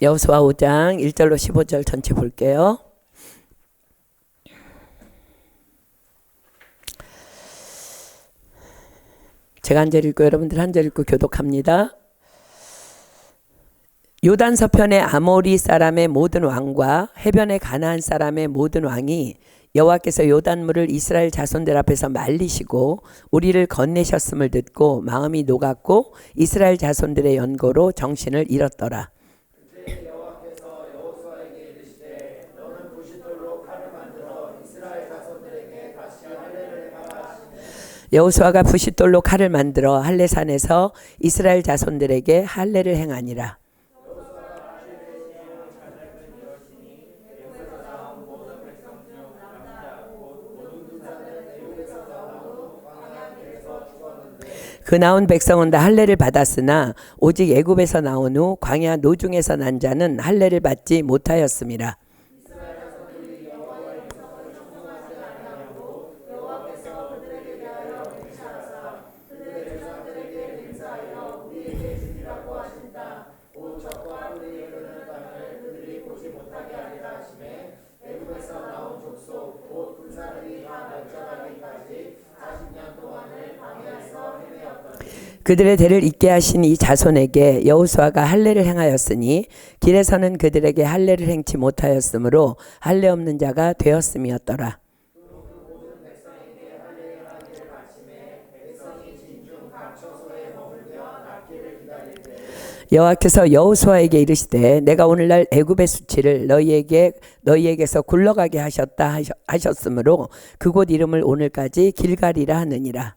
여호수아 5장 1절로 15절 전체 볼게요. 제가 한 절 읽고 여러분들 한 절 읽고 교독합니다. 요단 서편의 아모리 사람의 모든 왕과 해변의 가나안 사람의 모든 왕이 여호와께서 요단물을 이스라엘 자손들 앞에서 말리시고 우리를 건네셨음을 듣고 마음이 녹았고 이스라엘 자손들의 연고로 정신을 잃었더라. 여호수아가 부싯돌로 칼을 만들어 할례산에서 이스라엘 자손들에게 할례를 행하니라. 그 나온 백성은 다 할례를 받았으나 오직 애굽에서 나온 후 광야 노중에서 난 자는 할례를 받지 못하였음이라. 그들의 대를 잇게 하신 이 자손에게 여호수아가 할례를 행하였으니 길에서는 그들에게 할례를 행치 못하였으므로 할례 없는 자가 되었음이었더라. 여호와께서 여호수아에게 이르시되 내가 오늘날 애굽의 수치를 너희에게서 굴러가게 하셨다 하셨으므로 그곳 이름을 오늘까지 길갈이라 하느니라.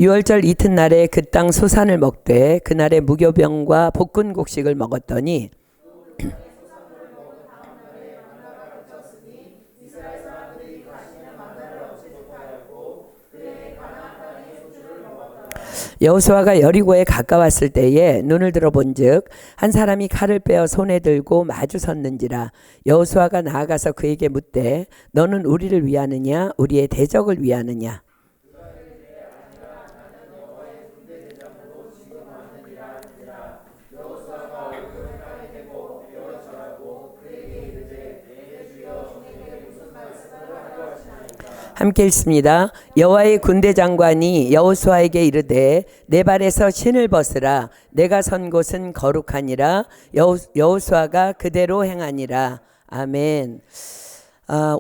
유월절 이튿날에 그 땅 소산을 먹되 그날에 무교병과 볶은 곡식을 먹었더니 여호수아가 여리고에 가까웠을 때에 눈을 들어본즉 한 사람이 칼을 빼어 손에 들고 마주 섰는지라. 여호수아가 나아가서 그에게 묻되 너는 우리를 위하느냐 우리의 대적을 위하느냐. 함께 읽습니다. 여호와의 군대 장관이 여호수아에게 이르되 내 발에서 신을 벗으라. 내가 선 곳은 거룩하니라. 여호수아가 그대로 행하니라. 아멘.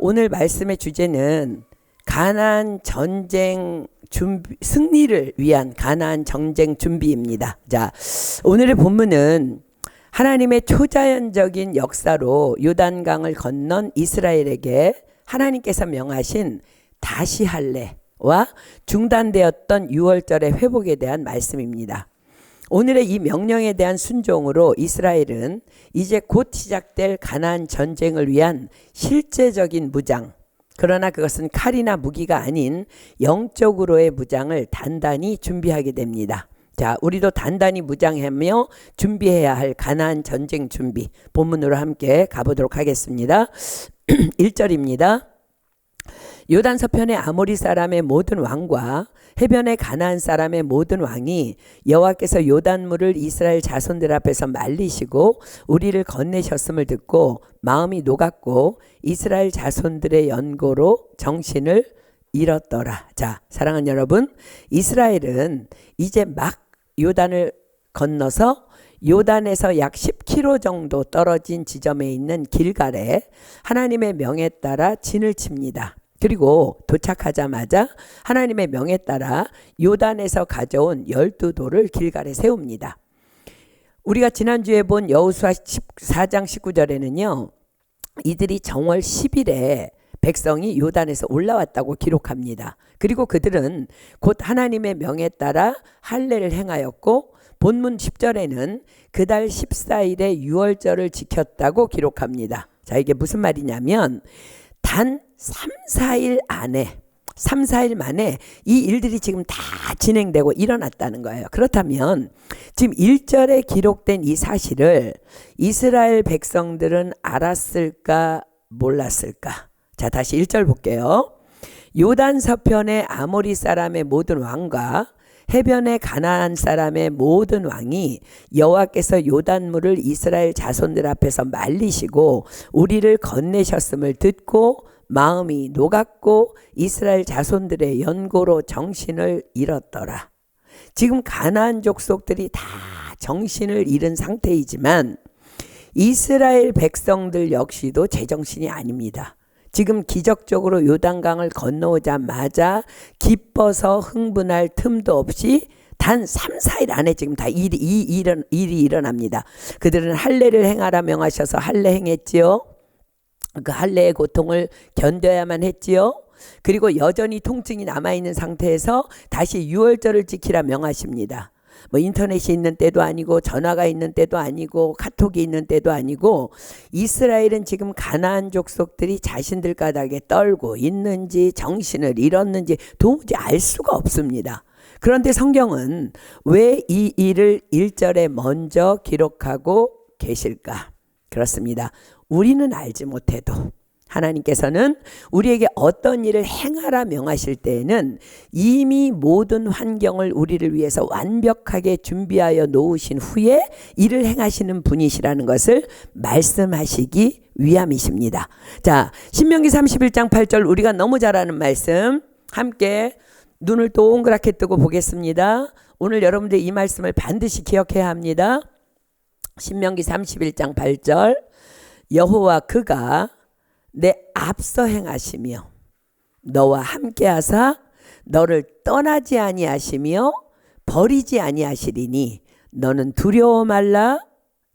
오늘 말씀의 주제는 가나안 전쟁 준비, 승리를 위한 가나안 전쟁 준비입니다. 자, 오늘의 본문은 하나님의 초자연적인 역사로 요단강을 건넌 이스라엘에게 하나님께서 명하신 다시 할례와 중단되었던 유월절의 회복에 대한 말씀입니다. 오늘의 이 명령에 대한 순종으로 이스라엘은 이제 곧 시작될 가나안 전쟁을 위한 실제적인 무장, 그러나 그것은 칼이나 무기가 아닌 영적으로의 무장을 단단히 준비하게 됩니다. 자, 우리도 단단히 무장하며 준비해야 할 가나안 전쟁 준비, 본문으로 함께 가보도록 하겠습니다. 1절입니다. 요단 서편의 아모리 사람의 모든 왕과 해변의 가나안 사람의 모든 왕이 여호와께서 요단물을 이스라엘 자손들 앞에서 말리시고 우리를 건네셨음을 듣고 마음이 녹았고 이스라엘 자손들의 연고로 정신을 잃었더라. 자, 사랑하는 여러분, 이스라엘은 이제 막 요단을 건너서 요단에서 약 10km 정도 떨어진 지점에 있는 길갈에 하나님의 명에 따라 진을 칩니다. 그리고 도착하자마자 하나님의 명에 따라 요단에서 가져온 12돌을 길갈에 세웁니다. 우리가 지난주에 본 여호수아 4장 19절에는요. 이들이 정월 10일에 백성이 요단에서 올라왔다고 기록합니다. 그리고 그들은 곧 하나님의 명에 따라 할례를 행하였고 본문 10절에는 그달 14일에 유월절을 지켰다고 기록합니다. 자, 이게 무슨 말이냐면 단 3, 4일 안에 3, 4일 만에 이 일들이 지금 다 진행되고 일어났다는 거예요. 그렇다면 지금 1절에 기록된 이 사실을 이스라엘 백성들은 알았을까 몰랐을까? 자, 다시 1절 볼게요. 요단 서편의 아모리 사람의 모든 왕과 해변의 가나안 사람의 모든 왕이 여호와께서 요단물을 이스라엘 자손들 앞에서 말리시고 우리를 건네셨음을 듣고 마음이 녹았고 이스라엘 자손들의 연고로 정신을 잃었더라. 지금 가나안 족속들이 다 정신을 잃은 상태이지만 이스라엘 백성들 역시도 제정신이 아닙니다. 지금 기적적으로 요단강을 건너오자마자 기뻐서 흥분할 틈도 없이 단 3, 4일 안에 지금 다 일이 일어납니다. 그들은 할례를 행하라 명하셔서 할례 행했지요. 그 할례의 고통을 견뎌야만 했지요. 그리고 여전히 통증이 남아있는 상태에서 다시 유월절을 지키라 명하십니다. 뭐 인터넷이 있는 때도 아니고 전화가 있는 때도 아니고 카톡이 있는 때도 아니고 이스라엘은 지금 가나안 족속들이 자신들 까닭에 떨고 있는지 정신을 잃었는지 도무지 알 수가 없습니다. 그런데 성경은 왜 이 일을 1절에 먼저 기록하고 계실까? 그렇습니다. 우리는 알지 못해도 하나님께서는 우리에게 어떤 일을 행하라 명하실 때에는 이미 모든 환경을 우리를 위해서 완벽하게 준비하여 놓으신 후에 일을 행하시는 분이시라는 것을 말씀하시기 위함이십니다. 자, 신명기 31장 8절 우리가 너무 잘 아는 말씀 함께 눈을 동그랗게 뜨고 보겠습니다. 오늘 여러분들 이 말씀을 반드시 기억해야 합니다. 신명기 31장 8절 여호와 그가 내 앞서 행하시며 너와 함께하사 너를 떠나지 아니하시며 버리지 아니하시리니 너는 두려워 말라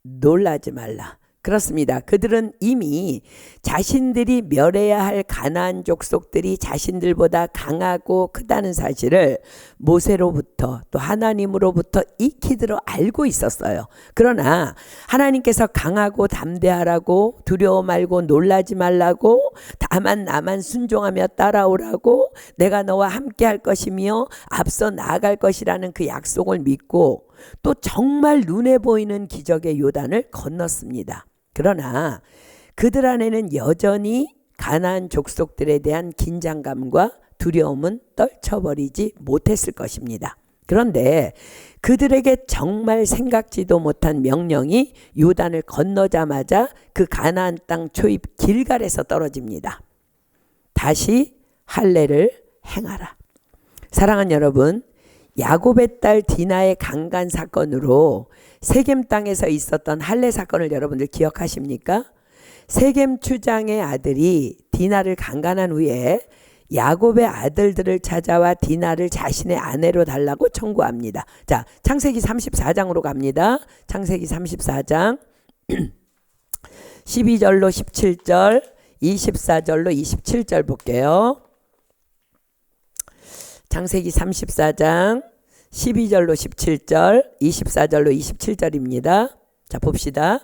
놀라지 말라. 그렇습니다. 그들은 이미 자신들이 멸해야 할 가나안 족속들이 자신들보다 강하고 크다는 사실을 모세로부터 또 하나님으로부터 익히 들어 알고 있었어요. 그러나 하나님께서 강하고 담대하라고 두려워 말고 놀라지 말라고 다만 나만 순종하며 따라오라고 내가 너와 함께 할 것이며 앞서 나아갈 것이라는 그 약속을 믿고 또 정말 눈에 보이는 기적의 요단을 건넜습니다. 그러나 그들 안에는 여전히 가나안 족속들에 대한 긴장감과 두려움은 떨쳐버리지 못했을 것입니다. 그런데 그들에게 정말 생각지도 못한 명령이 요단을 건너자마자 그 가나안 땅 초입 길갈에서 떨어집니다. 다시 할례를 행하라. 사랑하는 여러분, 야곱의 딸 디나의 강간 사건으로 세겜 땅에서 있었던 할례 사건을 여러분들 기억하십니까? 세겜 추장의 아들이 디나를 강간한 후에 야곱의 아들들을 찾아와 디나를 자신의 아내로 달라고 청구합니다. 자, 창세기 34장으로 갑니다. 창세기 34장 12절로 17절 24절로 27절 볼게요. 창세기 34장 12절로 17절 24절로 27절입니다. 자, 봅시다.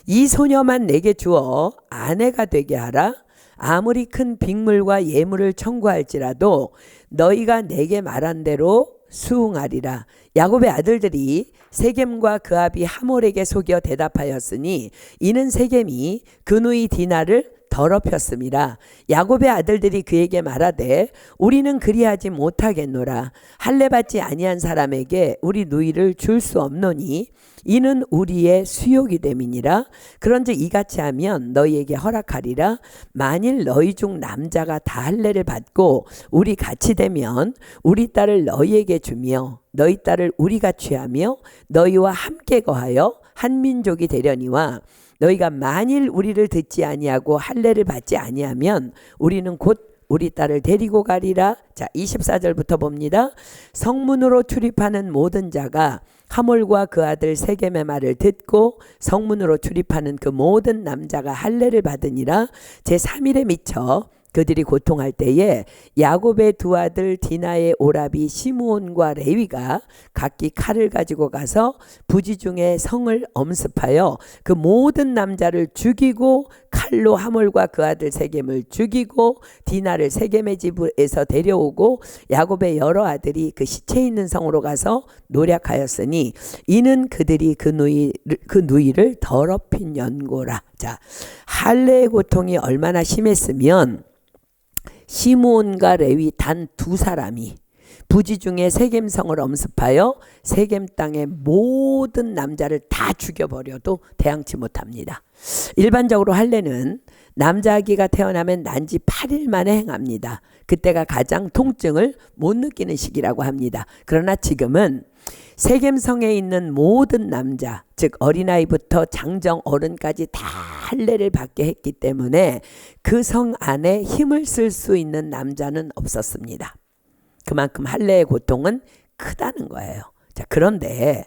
이 소녀만 내게 주어 아내가 되게 하라. 아무리 큰 빅물과 예물을 청구할지라도 너희가 내게 말한 대로 수응하리라. 야곱의 아들들이 세겜과 그 아비 하몰에게 속여 대답하였으니 이는 세겜이 그 누이 디나를 더럽혔음이라. 야곱의 아들들이 그에게 말하되 우리는 그리하지 못하겠노라. 할례 받지 아니한 사람에게 우리 누이를 줄 수 없노니 이는 우리의 수욕이 됨이니라. 그런즉 이같이 하면 너희에게 허락하리라. 만일 너희 중 남자가 다 할례를 받고 우리 같이 되면 우리 딸을 너희에게 주며 너희 딸을 우리가 취하며 너희와 함께 거하여 한 민족이 되려니와 너희가 만일 우리를 듣지 아니하고 할례를 받지 아니하면 우리는 곧 우리 딸을 데리고 가리라. 자, 24절부터 봅니다. 성문으로 출입하는 모든 자가 하몰과 그 아들 세겜의 말을 듣고 성문으로 출입하는 그 모든 남자가 할례를 받으니라. 제3일에 미쳐 그들이 고통할 때에 야곱의 두 아들 디나의 오라비 시므온과 레위가 각기 칼을 가지고 가서 부지 중에 성을 엄습하여 그 모든 남자를 죽이고 칼로 하몰과 그 아들 세겜을 죽이고 디나를 세겜의 집에서 데려오고 야곱의 여러 아들이 그 시체 있는 성으로 가서 노략하였으니 이는 그들이 그 누이를 더럽힌 연고라. 자, 할례의 고통이 얼마나 심했으면 시므온과 레위 단 두 사람이 부지 중에 세겜성을 엄습하여 세겜 땅의 모든 남자를 다 죽여버려도 대항치 못합니다. 일반적으로 할례는 남자아기가 태어나면 난지 8일 만에 행합니다. 그때가 가장 통증을 못 느끼는 시기라고 합니다. 그러나 지금은 세겜성에 있는 모든 남자, 즉 어린아이부터 장정 어른까지 다 할례를 받게 했기 때문에 그 성 안에 힘을 쓸 수 있는 남자는 없었습니다. 그만큼 할례의 고통은 크다는 거예요. 자, 그런데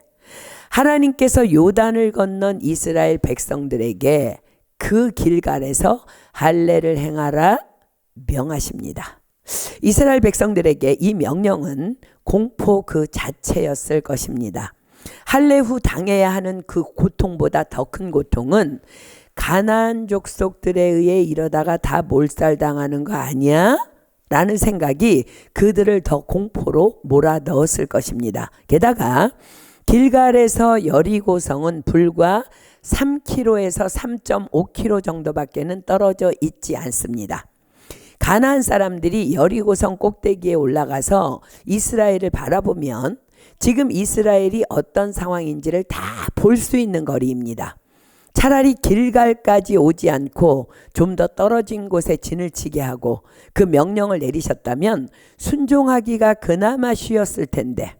하나님께서 요단을 건넌 이스라엘 백성들에게 그 길갈에서 할례를 행하라 명하십니다. 이스라엘 백성들에게 이 명령은 공포 그 자체였을 것입니다. 할례 후 당해야 하는 그 고통보다 더 큰 고통은 가나안 족속들에 의해 이러다가 다 몰살당하는 거 아니야? 라는 생각이 그들을 더 공포로 몰아넣었을 것입니다. 게다가 길갈에서 여리고성은 불과 3km에서 3.5km 정도밖에는 떨어져 있지 않습니다. 가나안 사람들이 여리고성 꼭대기에 올라가서 이스라엘을 바라보면 지금 이스라엘이 어떤 상황인지를 다 볼 수 있는 거리입니다. 차라리 길갈까지 오지 않고 좀 더 떨어진 곳에 진을 치게 하고 그 명령을 내리셨다면 순종하기가 그나마 쉬웠을 텐데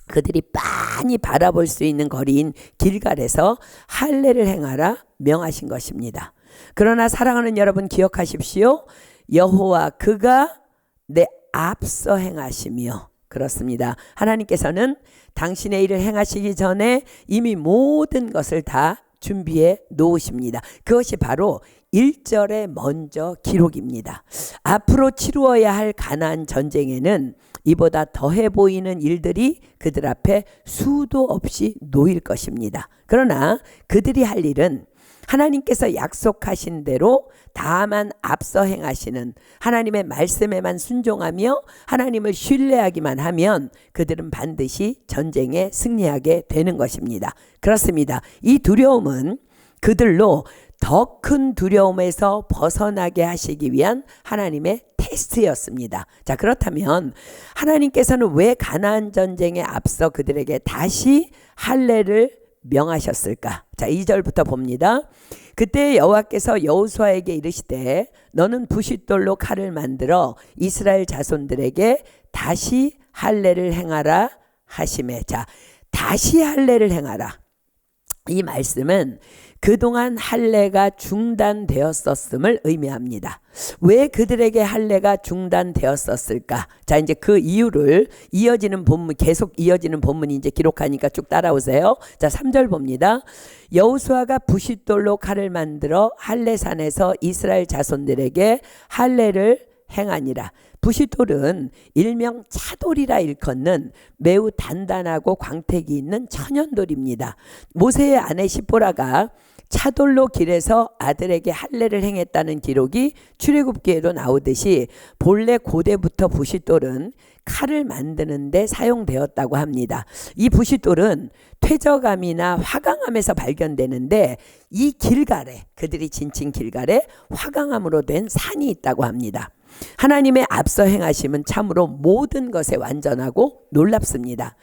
그들이 빤히 바라볼 수 있는 거리인 길갈에서 할례를 행하라 명하신 것입니다. 그러나 사랑하는 여러분 기억하십시오. 여호와 그가 내 앞서 행하시며, 그렇습니다. 하나님께서는 당신의 일을 행하시기 전에 이미 모든 것을 다 준비해 놓으십니다. 그것이 바로 1절의 먼저 기록입니다. 앞으로 치루어야 할 가나안 전쟁에는 이보다 더해 보이는 일들이 그들 앞에 수도 없이 놓일 것입니다. 그러나 그들이 할 일은 하나님께서 약속하신 대로 다만 앞서 행하시는 하나님의 말씀에만 순종하며 하나님을 신뢰하기만 하면 그들은 반드시 전쟁에 승리하게 되는 것입니다. 그렇습니다. 이 두려움은 그들로 더 큰 두려움에서 벗어나게 하시기 위한 하나님의 테스트였습니다. 자, 그렇다면 하나님께서는 왜 가나안 전쟁에 앞서 그들에게 다시 할례를 명하셨을까? 자, 2절부터 봅니다. 그때 여호와께서 여호수아에게 이르시되 너는 부싯돌로 칼을 만들어 이스라엘 자손들에게 다시 할례를 행하라 하시매. 자, 다시 할례를 행하라. 이 말씀은 그동안 할례가 중단되었었음을 의미합니다. 왜 그들에게 할례가 중단되었었을까? 자, 이제 그 이유를 이어지는 본문, 계속 이어지는 본문이 이제 기록하니까 쭉 따라오세요. 자, 3절 봅니다. 여호수아가 부싯돌로 칼을 만들어 할례산에서 이스라엘 자손들에게 할례를 행하니라. 부싯돌은 일명 차돌이라 일컫는 매우 단단하고 광택이 있는 천연돌입니다. 모세의 아내 시보라가 차돌로 길에서 아들에게 할례를 행했다는 기록이 출애굽기에도 나오듯이 본래 고대부터 부싯돌은 칼을 만드는 데 사용되었다고 합니다. 이 부싯돌은 퇴적암이나 화강암에서 발견되는데 이 길갈에, 그들이 지친 길갈에 화강암으로 된 산이 있다고 합니다. 하나님의 앞서 행하심은 참으로 모든 것에 완전하고 놀랍습니다.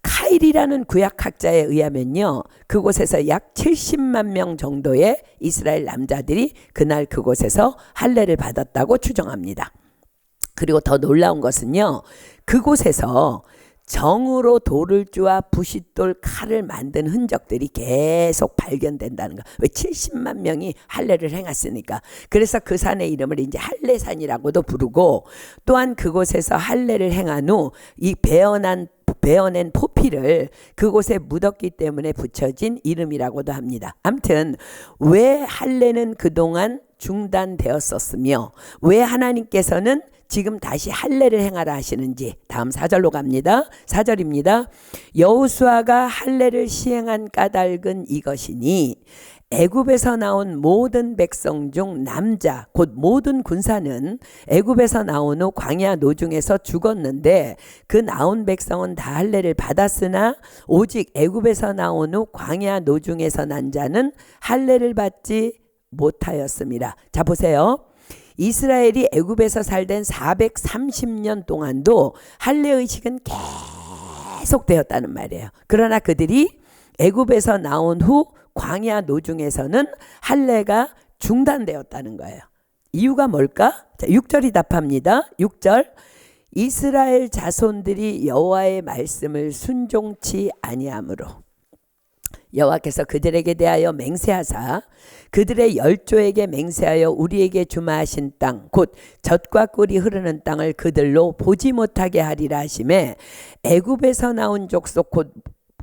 카일이라는 구약학자에 의하면요, 그곳에서 약 70만 명 정도의 이스라엘 남자들이 그날 그곳에서 할례를 받았다고 추정합니다. 그리고 더 놀라운 것은요, 그곳에서 정으로 돌을 쪼아 부싯돌 칼을 만든 흔적들이 계속 발견된다는 거. 왜 70만 명이 할례를 행했으니까. 그래서 그 산의 이름을 이제 할례산이라고도 부르고, 또한 그곳에서 할례를 행한 후 이 베어낸 포피를 그곳에 묻었기 때문에 붙여진 이름이라고도 합니다. 아무튼 왜 할례는 그동안 중단되었었으며 왜 하나님께서는 지금 다시 할례를 행하라 하시는지 다음 4절로 갑니다. 4절입니다. 여호수아가 할례를 시행한 까닭은 이것이니 애굽에서 나온 모든 백성 중 남자 곧 모든 군사는 애굽에서 나온 후 광야 노중에서 죽었는데 그 나온 백성은 다 할례를 받았으나 오직 애굽에서 나온 후 광야 노중에서 난 자는 할례를 받지 못하였습니다. 자, 보세요. 이스라엘이 애굽에서 살던 430년 동안도 할례 의식은 계속되었다는 말이에요. 그러나 그들이 애굽에서 나온 후 광야 노중에서는 할례가 중단되었다는 거예요. 이유가 뭘까? 자, 6절이 답합니다. 6절. 이스라엘 자손들이 여호와의 말씀을 순종치 아니하므로 여호와께서 그들에게 대하여 맹세하사 그들의 열조에게 맹세하여 우리에게 주마하신 땅 곧 젖과 꿀이 흐르는 땅을 그들로 보지 못하게 하리라 하시매 애굽에서 나온 족속 곧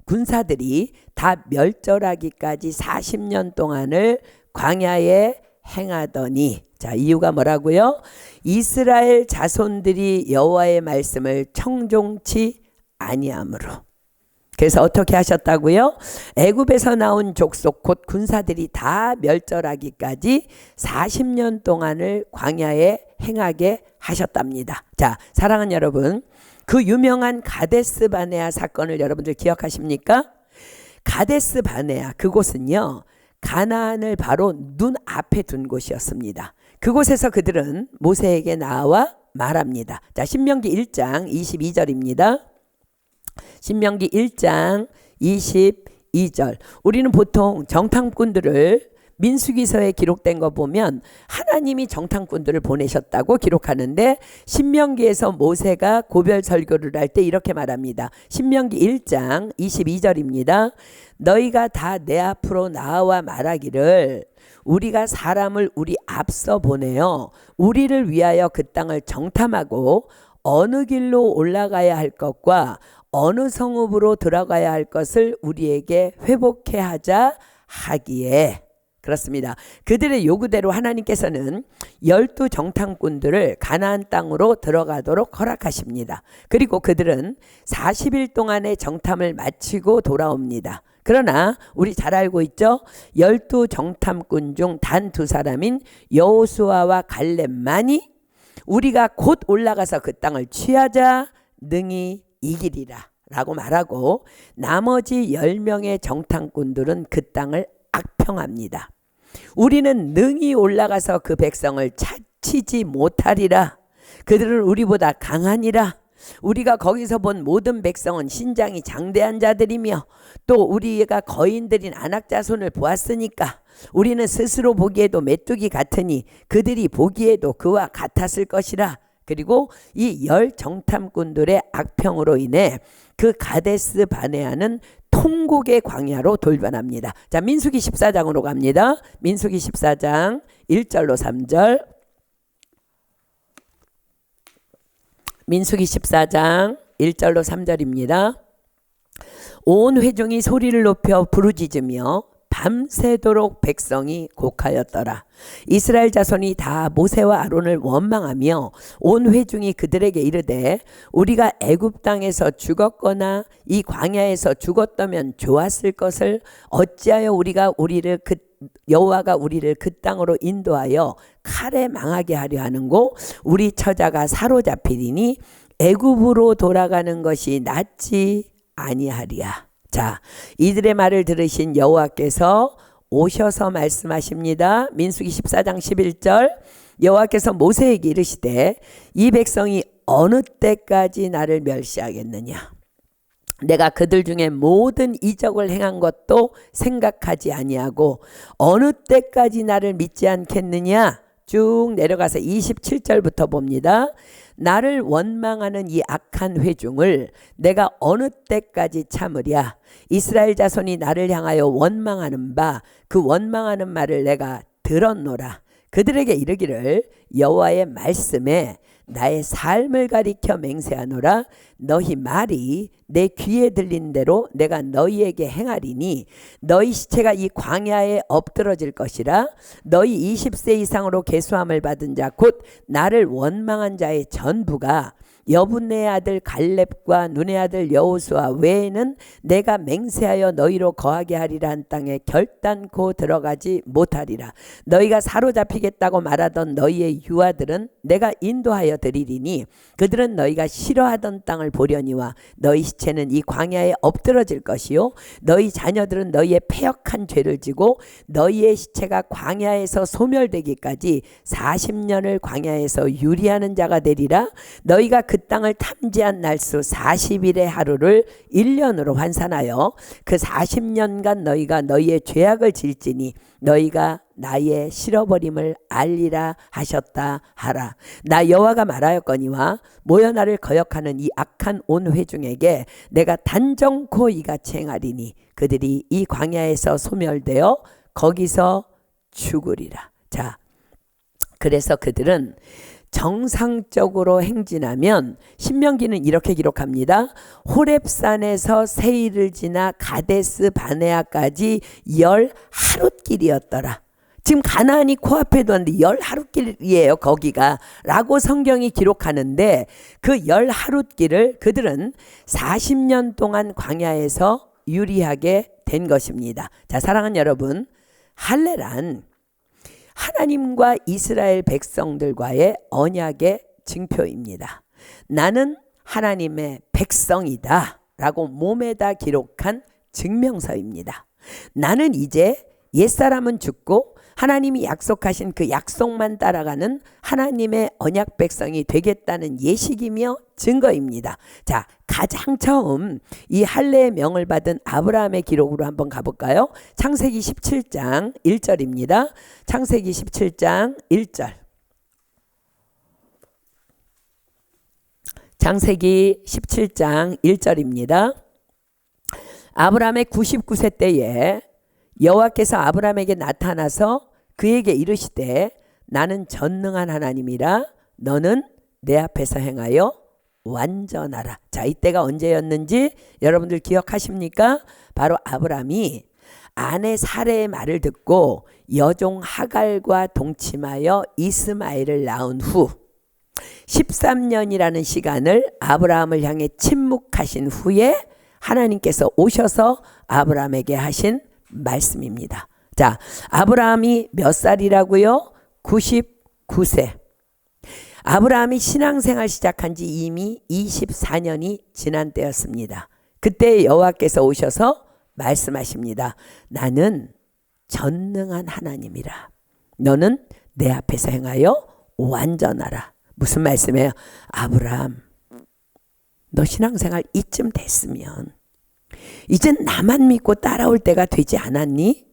군사들이 다 멸절하기까지 40년 동안을 광야에 행하더니, 자, 이유가 뭐라고요? 이스라엘 자손들이 여호와의 말씀을 청종치 아니하므로. 그래서 어떻게 하셨다고요? 애굽에서 나온 족속 곧 군사들이 다 멸절하기까지 40년 동안을 광야에 행하게 하셨답니다. 자, 사랑하는 여러분, 그 유명한 가데스 바네아 사건을 여러분들 기억하십니까? 가데스 바네아, 그곳은요 가나안을 바로 눈앞에 둔 곳이었습니다. 그곳에서 그들은 모세에게 나와 말합니다. 자, 신명기 1장 22절입니다. 신명기 1장 22절. 우리는 보통 정탐꾼들을 민수기서에 기록된 거 보면 하나님이 정탐꾼들을 보내셨다고 기록하는데, 신명기에서 모세가 고별 설교를 할 때 이렇게 말합니다. 신명기 1장 22절입니다. 너희가 다 내 앞으로 나와 말하기를 우리가 사람을 우리 앞서 보내어 우리를 위하여 그 땅을 정탐하고 어느 길로 올라가야 할 것과 어느 성읍으로 들어가야 할 것을 우리에게 회복해 하자 하기에. 그렇습니다. 그들의 요구대로 하나님께서는 12 정탐꾼들을 가나안 땅으로 들어가도록 허락하십니다. 그리고 그들은 40일 동안의 정탐을 마치고 돌아옵니다. 그러나 우리 잘 알고 있죠? 12 정탐꾼 중 단 2사람인 여호수아와 갈렙만이 우리가 곧 올라가서 그 땅을 취하자 능히 이기리라 라고 말하고, 나머지 10명의 정탐꾼들은 그 땅을 악평합니다. 우리는 능히 올라가서 그 백성을 치지 못하리라. 그들은 우리보다 강하니라. 우리가 거기서 본 모든 백성은 신장이 장대한 자들이며 또 우리가 거인들인 아낙 자손을 보았으니까 우리는 스스로 보기에도 메뚜기 같으니 그들이 보기에도 그와 같았을 것이라. 그리고 이 10 정탐꾼들의 악평으로 인해 그 가데스 바네아는 통곡의 광야로 돌변합니다. 자, 민수기 14장으로 갑니다. 민수기 14장 1절로 3절. 민수기 14장 1절로 3절입니다. 온 회중이 소리를 높여 부르짖으며 밤새도록 백성이 곡하였더라. 이스라엘 자손이 다 모세와 아론을 원망하며 온 회중이 그들에게 이르되 우리가 애굽 땅에서 죽었거나 이 광야에서 죽었다면 좋았을 것을 어찌하여 여호와가 우리를 그 땅으로 인도하여 칼에 망하게 하려 하는고, 우리 처자가 사로잡히리니 애굽으로 돌아가는 것이 낫지 아니하리야. 자, 이들의 말을 들으신 여호와께서 오셔서 말씀하십니다. 민수기 14장 11절. 여호와께서 모세에게 이르시되 이 백성이 어느 때까지 나를 멸시하겠느냐? 내가 그들 중에 모든 이적을 행한 것도 생각하지 아니하고 어느 때까지 나를 믿지 않겠느냐? 쭉 내려가서 27절부터 봅니다. 나를 원망하는 이 악한 회중을 내가 어느 때까지 참으랴? 이스라엘 자손이 나를 향하여 원망하는 바 그 원망하는 말을 내가 들었노라. 그들에게 이르기를 여호와의 말씀에 나의 삶을 가리켜 맹세하노라. 너희 말이 내 귀에 들린 대로 내가 너희에게 행하리니 너희 시체가 이 광야에 엎드러질 것이라. 너희 20세 이상으로 계수함을 받은 자 곧 나를 원망한 자의 전부가 여분의 아들 갈렙과 눈의 아들 여호수아 외에는 내가 맹세하여 너희로 거하게 하리라 한 땅에 결단코 들어가지 못하리라. 너희가 사로잡히겠다고 말하던 너희의 유아들은 내가 인도하여 드리리니 그들은 너희가 싫어하던 땅을 보려니와 너희 시체는 이 광야에 엎드러질 것이요 너희 자녀들은 너희의 패역한 죄를 지고 너희의 시체가 광야에서 소멸되기까지 40년을 광야에서 유리하는 자가 되리라. 너희가 그 땅을 탐지한 날수 40일의 하루를 1년으로 환산하여 그 40년간 너희가 너희의 죄악을 질지니 너희가 나의 실어버림을 알리라 하셨다 하라. 나 여호와가 말하였거니와 모여 나를 거역하는 이 악한 온 회중에게 내가 단정코 이같이 행하리니 그들이 이 광야에서 소멸되어 거기서 죽으리라. 자, 그래서 그들은 정상적으로 행진하면 신명기는 이렇게 기록합니다. 호렙산에서 세일을 지나 가데스 바네아까지 10하룻길이었더라. 지금 가나안이 코앞에 두었는데 10하룻길이에요 거기가 라고 성경이 기록하는데 그 10하룻길을 그들은 40년 동안 광야에서 유리하게 된 것입니다. 자, 사랑하는 여러분, 할례란 하나님과 이스라엘 백성들과의 언약의 증표입니다. 나는 하나님의 백성이다 라고 몸에다 기록한 증명서입니다. 나는 이제 옛사람은 죽고 하나님이 약속하신 그 약속만 따라가는 하나님의 언약 백성이 되겠다는 예식이며 증거입니다. 자, 가장 처음 이 할례의 명을 받은 아브라함의 기록으로 한번 가볼까요? 창세기 17장 1절입니다. 창세기 17장 1절. 창세기 17장 1절입니다. 아브라함의 99세 때에 여호와께서 아브라함에게 나타나서 그에게 이르시되 나는 전능한 하나님이라 너는 내 앞에서 행하여 완전하라. 자, 이때가 언제였는지 여러분들 기억하십니까? 바로 아브라함이 아내 사레의 말을 듣고 여종 하갈과 동침하여 이스마엘을 낳은 후 13년이라는 시간을 아브라함을 향해 침묵하신 후에 하나님께서 오셔서 아브라함에게 하신 말씀입니다. 자, 아브라함이 몇 살이라고요? 99세. 아브라함이 신앙생활 시작한 지 이미 24년이 지난 때였습니다. 그때 여호와께서 오셔서 말씀하십니다. 나는 전능한 하나님이라. 너는 내 앞에서 행하여 완전하라. 무슨 말씀이에요? 아브라함, 너 신앙생활 이쯤 됐으면 이젠 나만 믿고 따라올 때가 되지 않았니?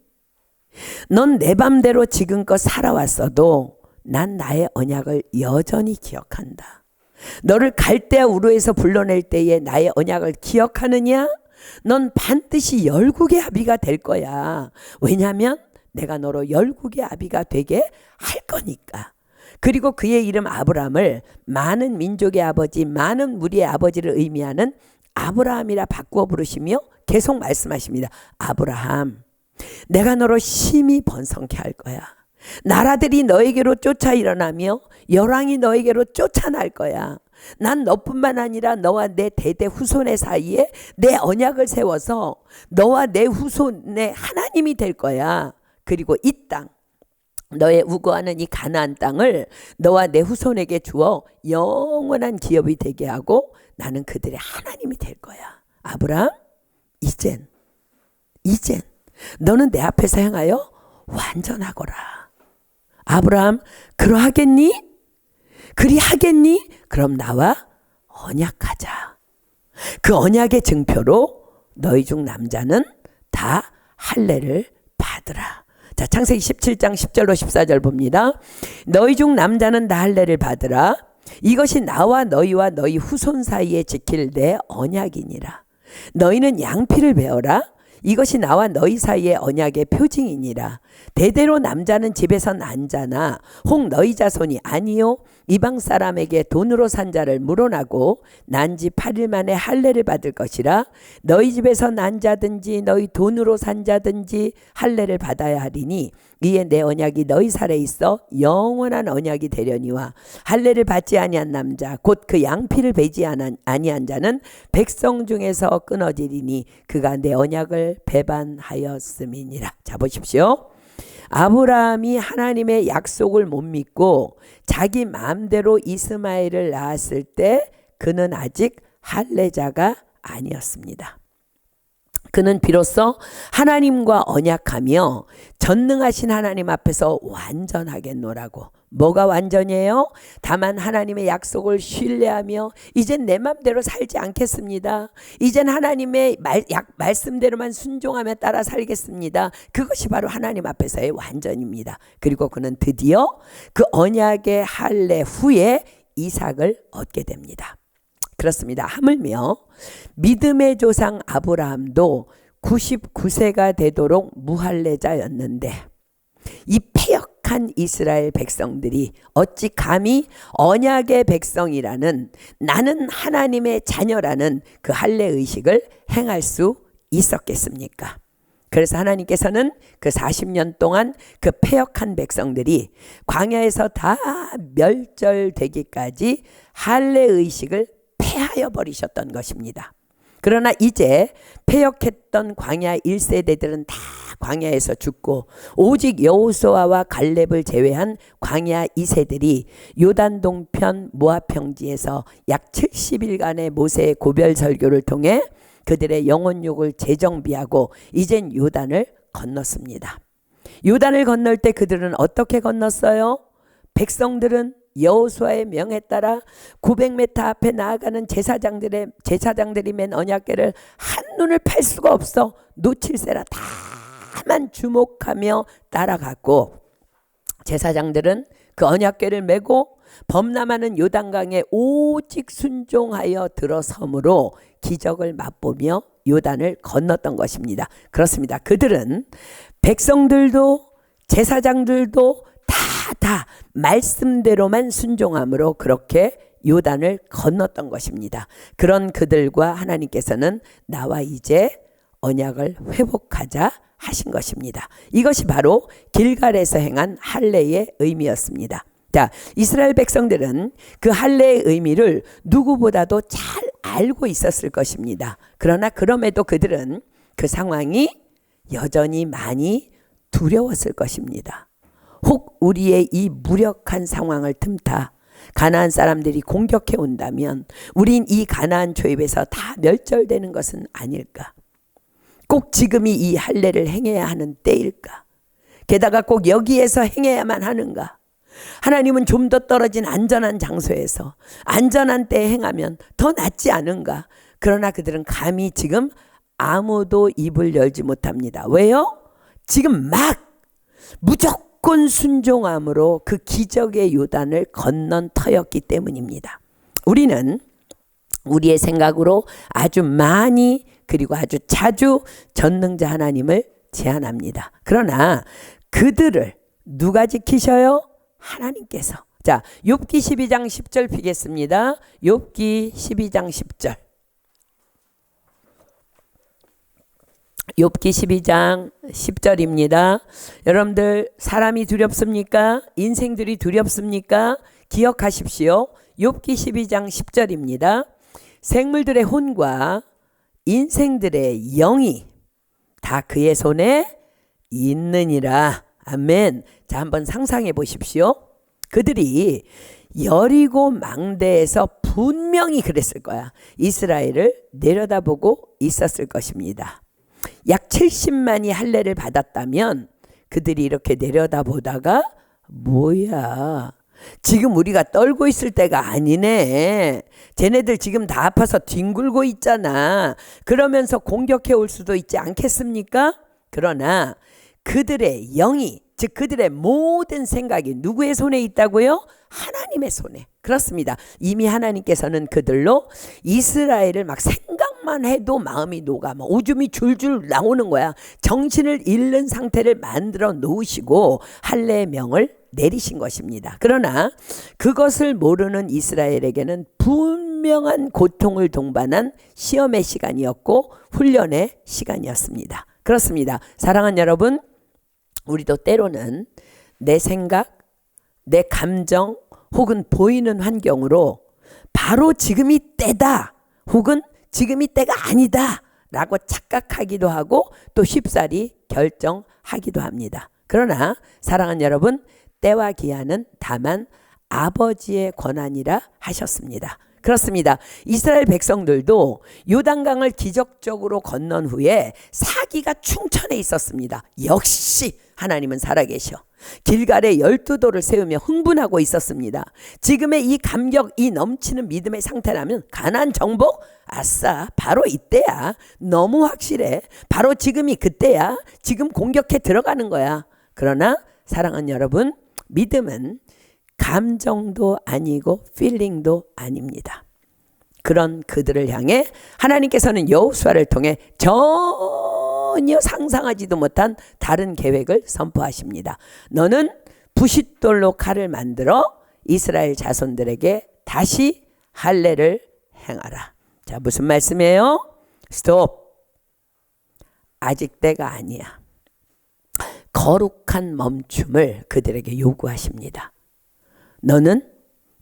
넌 내 맘대로 지금껏 살아왔어도 난 나의 언약을 여전히 기억한다. 너를 갈대아 우르에서 불러낼 때에 나의 언약을 기억하느냐? 넌 반드시 열국의 아비가 될 거야. 왜냐하면 내가 너로 열국의 아비가 되게 할 거니까. 그리고 그의 이름 아브라함을 많은 민족의 아버지, 많은 무리의 아버지를 의미하는 아브라함이라 바꾸어 부르시며 계속 말씀하십니다. 아브라함, 내가 너로 심히 번성케 할 거야. 나라들이 너에게로 쫓아 일어나며 열왕이 너에게로 쫓아날 거야. 난 너뿐만 아니라 너와 내 대대 후손의 사이에 내 언약을 세워서 너와 내 후손의 하나님이 될 거야. 그리고 이 땅, 너의 우거하는 이 가나안 땅을 너와 내 후손에게 주어 영원한 기업이 되게 하고 나는 그들의 하나님이 될 거야. 아브라함, 이젠 너는 내 앞에서 행하여 완전하거라. 아브라함, 그러하겠니? 그리하겠니? 그럼 나와 언약하자. 그 언약의 증표로 너희 중 남자는 다 할례를 받으라. 자, 창세기 17장 10절로 14절 봅니다. 너희 중 남자는 다 할례를 받으라. 이것이 나와 너희와 너희 후손 사이에 지킬 내 언약이니라. 너희는 양피를 베어라. 이것이 나와 너희 사이의 언약의 표징이니라. 대대로 남자는 집에서 난 자나 혹 너희 자손이 아니요 이방 사람에게 돈으로 산 자를 물어나고 난 지 8일 만에 할례를 받을 것이라. 너희 집에서 난 자든지 너희 돈으로 산 자든지 할례를 받아야 하리니 이에 내 언약이 너희 살에 있어 영원한 언약이 되려니와 할례를 받지 아니한 남자 곧 그 양피를 베지 아니한 자는 백성 중에서 끊어지리니 그가 내 언약을 배반하였음이니라. 자, 보십시오. 아브라함이 하나님의 약속을 못 믿고 자기 마음대로 이스마엘을 낳았을 때 그는 아직 할례자가 아니었습니다. 그는 비로소 하나님과 언약하며 전능하신 하나님 앞에서 완전하겠노라고. 뭐가 완전이에요? 다만 하나님의 약속을 신뢰하며 이젠 내 맘대로 살지 않겠습니다. 이젠 하나님의 말씀대로만 순종하며 따라 살겠습니다. 그것이 바로 하나님 앞에서의 완전입니다. 그리고 그는 드디어 그 언약의 할례 후에 이삭을 얻게 됩니다. 그렇습니다. 하물며 믿음의 조상 아브라함도 99세가 되도록 무할례자였는데 이 패역한 이스라엘 백성들이 어찌 감히 언약의 백성이라는, 나는 하나님의 자녀라는 그 할례 의식을 행할 수 있었겠습니까? 그래서 하나님께서는 그 40년 동안 그 패역한 백성들이 광야에서 다 멸절되기까지 할례 의식을 폐하여 버리셨던 것입니다. 그러나 이제 패역했던 광야 1세대들은 다 광야에서 죽고 오직 여호수아와 갈렙을 제외한 광야 2세들이 요단 동편 모압 평지에서 약 70일간의 모세의 고별 설교를 통해 그들의 영혼욕을 재정비하고 이젠 요단을 건넜습니다. 요단을 건널 때 그들은 어떻게 건넜어요? 백성들은 여호수아의 명에 따라 900m 앞에 나아가는 제사장들이 맨 언약궤를 한눈을 팔 수가 없어 놓칠세라 다만 주목하며 따라갔고, 제사장들은 그 언약궤를 메고 범람하는 요단강에 오직 순종하여 들어섬으로 기적을 맛보며 요단을 건넜던 것입니다. 그렇습니다. 그들은 백성들도 제사장들도 다 말씀대로만 순종함으로 그렇게 요단을 건넜던 것입니다. 그런 그들과 하나님께서는 나와 이제 언약을 회복하자 하신 것입니다. 이것이 바로 길갈에서 행한 할례의 의미였습니다. 자, 이스라엘 백성들은 그 할례의 의미를 누구보다도 잘 알고 있었을 것입니다. 그러나 그럼에도 그들은 그 상황이 여전히 많이 두려웠을 것입니다. 혹 우리의 이 무력한 상황을 틈타 가나안 사람들이 공격해 온다면 우린 이 가나안 초입에서 다 멸절되는 것은 아닐까? 꼭 지금이 이 할례를 행해야 하는 때일까? 게다가 꼭 여기에서 행해야만 하는가? 하나님은 좀 더 떨어진 안전한 장소에서 안전한 때에 행하면 더 낫지 않은가? 그러나 그들은 감히 지금 아무도 입을 열지 못합니다. 왜요? 지금 막 무조건 순종함으로 그 기적의 요단을 건넌 터였기 때문입니다. 우리는 우리의 생각으로 아주 많이 그리고 아주 자주 전능자 하나님을 제안합니다. 그러나 그들을 누가 지키셔요? 하나님께서. 자, 욥기 12장 10절 피겠습니다. 욥기 12장 10절. 욥기 12장 10절입니다. 여러분들 사람이 두렵습니까? 인생들이 두렵습니까? 기억하십시오. 욥기 12장 10절입니다. 생물들의 혼과 인생들의 영이 다 그의 손에 있느니라. 아멘. 자, 한번 상상해 보십시오. 그들이 여리고 망대에서 분명히 그랬을 거야. 이스라엘을 내려다보고 있었을 것입니다. 약 70만이 할례를 받았다면 그들이 이렇게 내려다보다가 뭐야, 지금 우리가 떨고 있을 때가 아니네. 쟤네들 지금 다 아파서 뒹굴고 있잖아. 그러면서 공격해 올 수도 있지 않겠습니까? 그러나 그들의 영이, 즉 그들의 모든 생각이 누구의 손에 있다고요? 하나님의 손에. 그렇습니다. 이미 하나님께서는 그들로 이스라엘을 막 생각만 해도 마음이 녹아 막 오줌이 줄줄 나오는 거야. 정신을 잃는 상태를 만들어 놓으시고 할례의 명을 내리신 것입니다. 그러나 그것을 모르는 이스라엘에게는 분명한 고통을 동반한 시험의 시간이었고 훈련의 시간이었습니다. 그렇습니다. 사랑하는 여러분, 우리도 때로는 내 생각, 내 감정 혹은 보이는 환경으로 바로 지금이 때다 혹은 지금이 때가 아니다 라고 착각하기도 하고 또 쉽사리 결정하기도 합니다. 그러나 사랑하는 여러분, 때와 기한은 다만 아버지의 권한이라 하셨습니다. 그렇습니다. 이스라엘 백성들도 요단강을 기적적으로 건넌 후에 사기가 충천해 있었습니다. 역시 하나님은 살아계셔. 길갈에 12돌을 세우며 흥분하고 있었습니다. 지금의 이 감격, 이 넘치는 믿음의 상태라면 가나안 정복? 아싸, 바로 이때야. 너무 확실해. 바로 지금이 그때야. 지금 공격해 들어가는 거야. 그러나 사랑하는 여러분, 믿음은 감정도 아니고 필링도 아닙니다. 그런 그들을 향해 하나님께서는 여호수아를 통해 전혀 상상하지도 못한 다른 계획을 선포하십니다. 너는 부싯돌로 칼을 만들어 이스라엘 자손들에게 다시 할례를 행하라. 자, 무슨 말씀이에요? 스톱. 아직 때가 아니야. 거룩한 멈춤을 그들에게 요구하십니다. 너는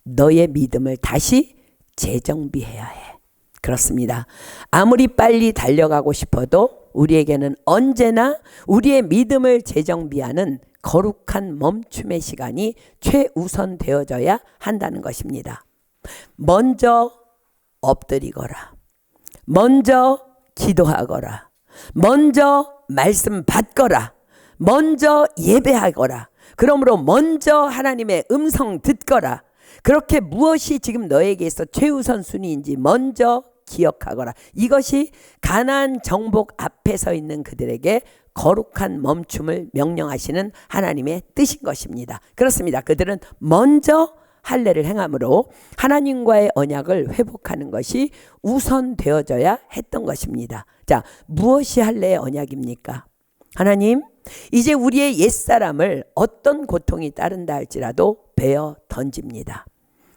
너의 믿음을 다시 재정비해야 해. 그렇습니다. 아무리 빨리 달려가고 싶어도 우리에게는 언제나 우리의 믿음을 재정비하는 거룩한 멈춤의 시간이 최우선 되어져야 한다는 것입니다. 먼저 엎드리거라. 먼저 기도하거라. 먼저 말씀 받거라. 먼저 예배하거라. 그러므로 먼저 하나님의 음성 듣거라. 그렇게 무엇이 지금 너에게 있어 최우선 순위인지 먼저 기억하거라. 이것이 가나안 정복 앞에 서 있는 그들에게 거룩한 멈춤을 명령하시는 하나님의 뜻인 것입니다. 그렇습니다. 그들은 먼저 할례를 행함으로 하나님과의 언약을 회복하는 것이 우선되어져야 했던 것입니다. 자, 무엇이 할례의 언약입니까? 하나님, 이제 우리의 옛사람을 어떤 고통이 따른다 할지라도 베어 던집니다.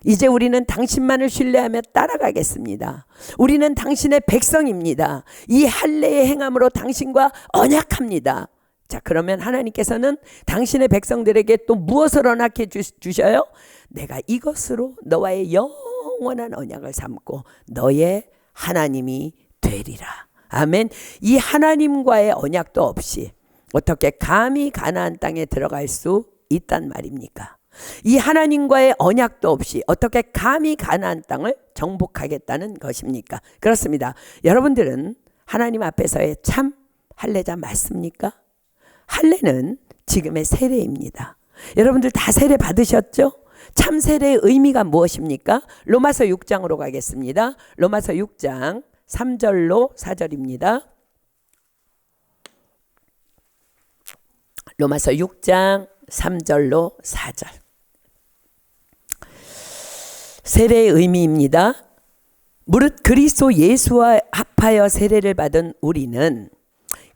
이제 우리는 당신만을 신뢰하며 따라가겠습니다. 우리는 당신의 백성입니다. 이 할례의 행함으로 당신과 언약합니다. 자, 그러면 하나님께서는 당신의 백성들에게 또 무엇을 언약해 주셔요? 내가 이것으로 너와의 영원한 언약을 삼고 너의 하나님이 되리라. 아멘. 이 하나님과의 언약도 없이 어떻게 감히 가나안 땅에 들어갈 수 있단 말입니까? 이 하나님과의 언약도 없이 어떻게 감히 가나안 땅을 정복하겠다는 것입니까? 그렇습니다. 여러분들은 하나님 앞에서의 참 할례자 맞습니까? 할례는 지금의 세례입니다. 여러분들 다 세례 받으셨죠? 참 세례의 의미가 무엇입니까? 로마서 6장으로 가겠습니다. 로마서 6장 3절로 4절입니다. 로마서 6장 3절로 4절. 세례의 의미입니다. 무릇 그리스도 예수와 합하여 세례를 받은 우리는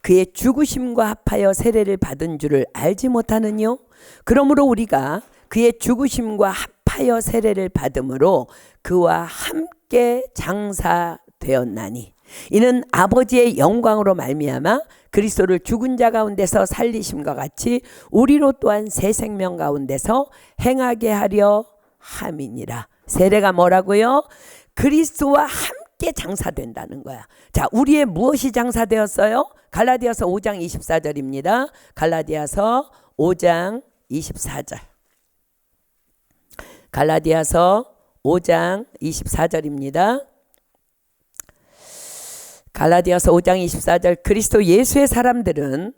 그의 죽으심과 합하여 세례를 받은 줄을 알지 못하느뇨? 그러므로 우리가 그의 죽으심과 합하여 세례를 받음으로 그와 함께 장사되었나니 이는 아버지의 영광으로 말미암아 그리스도를 죽은 자 가운데서 살리심과 같이 우리로 또한 새 생명 가운데서 행하게 하려 함이니라. 세례가 뭐라고요? 그리스도와 함께 장사된다는 거야. 자, 우리의 무엇이 장사되었어요? 갈라디아서 5장 24절입니다. 갈라디아서 5장 24절. 갈라디아서 5장 24절입니다. 갈라디아서 5장 24절. 그리스도 예수의 사람들은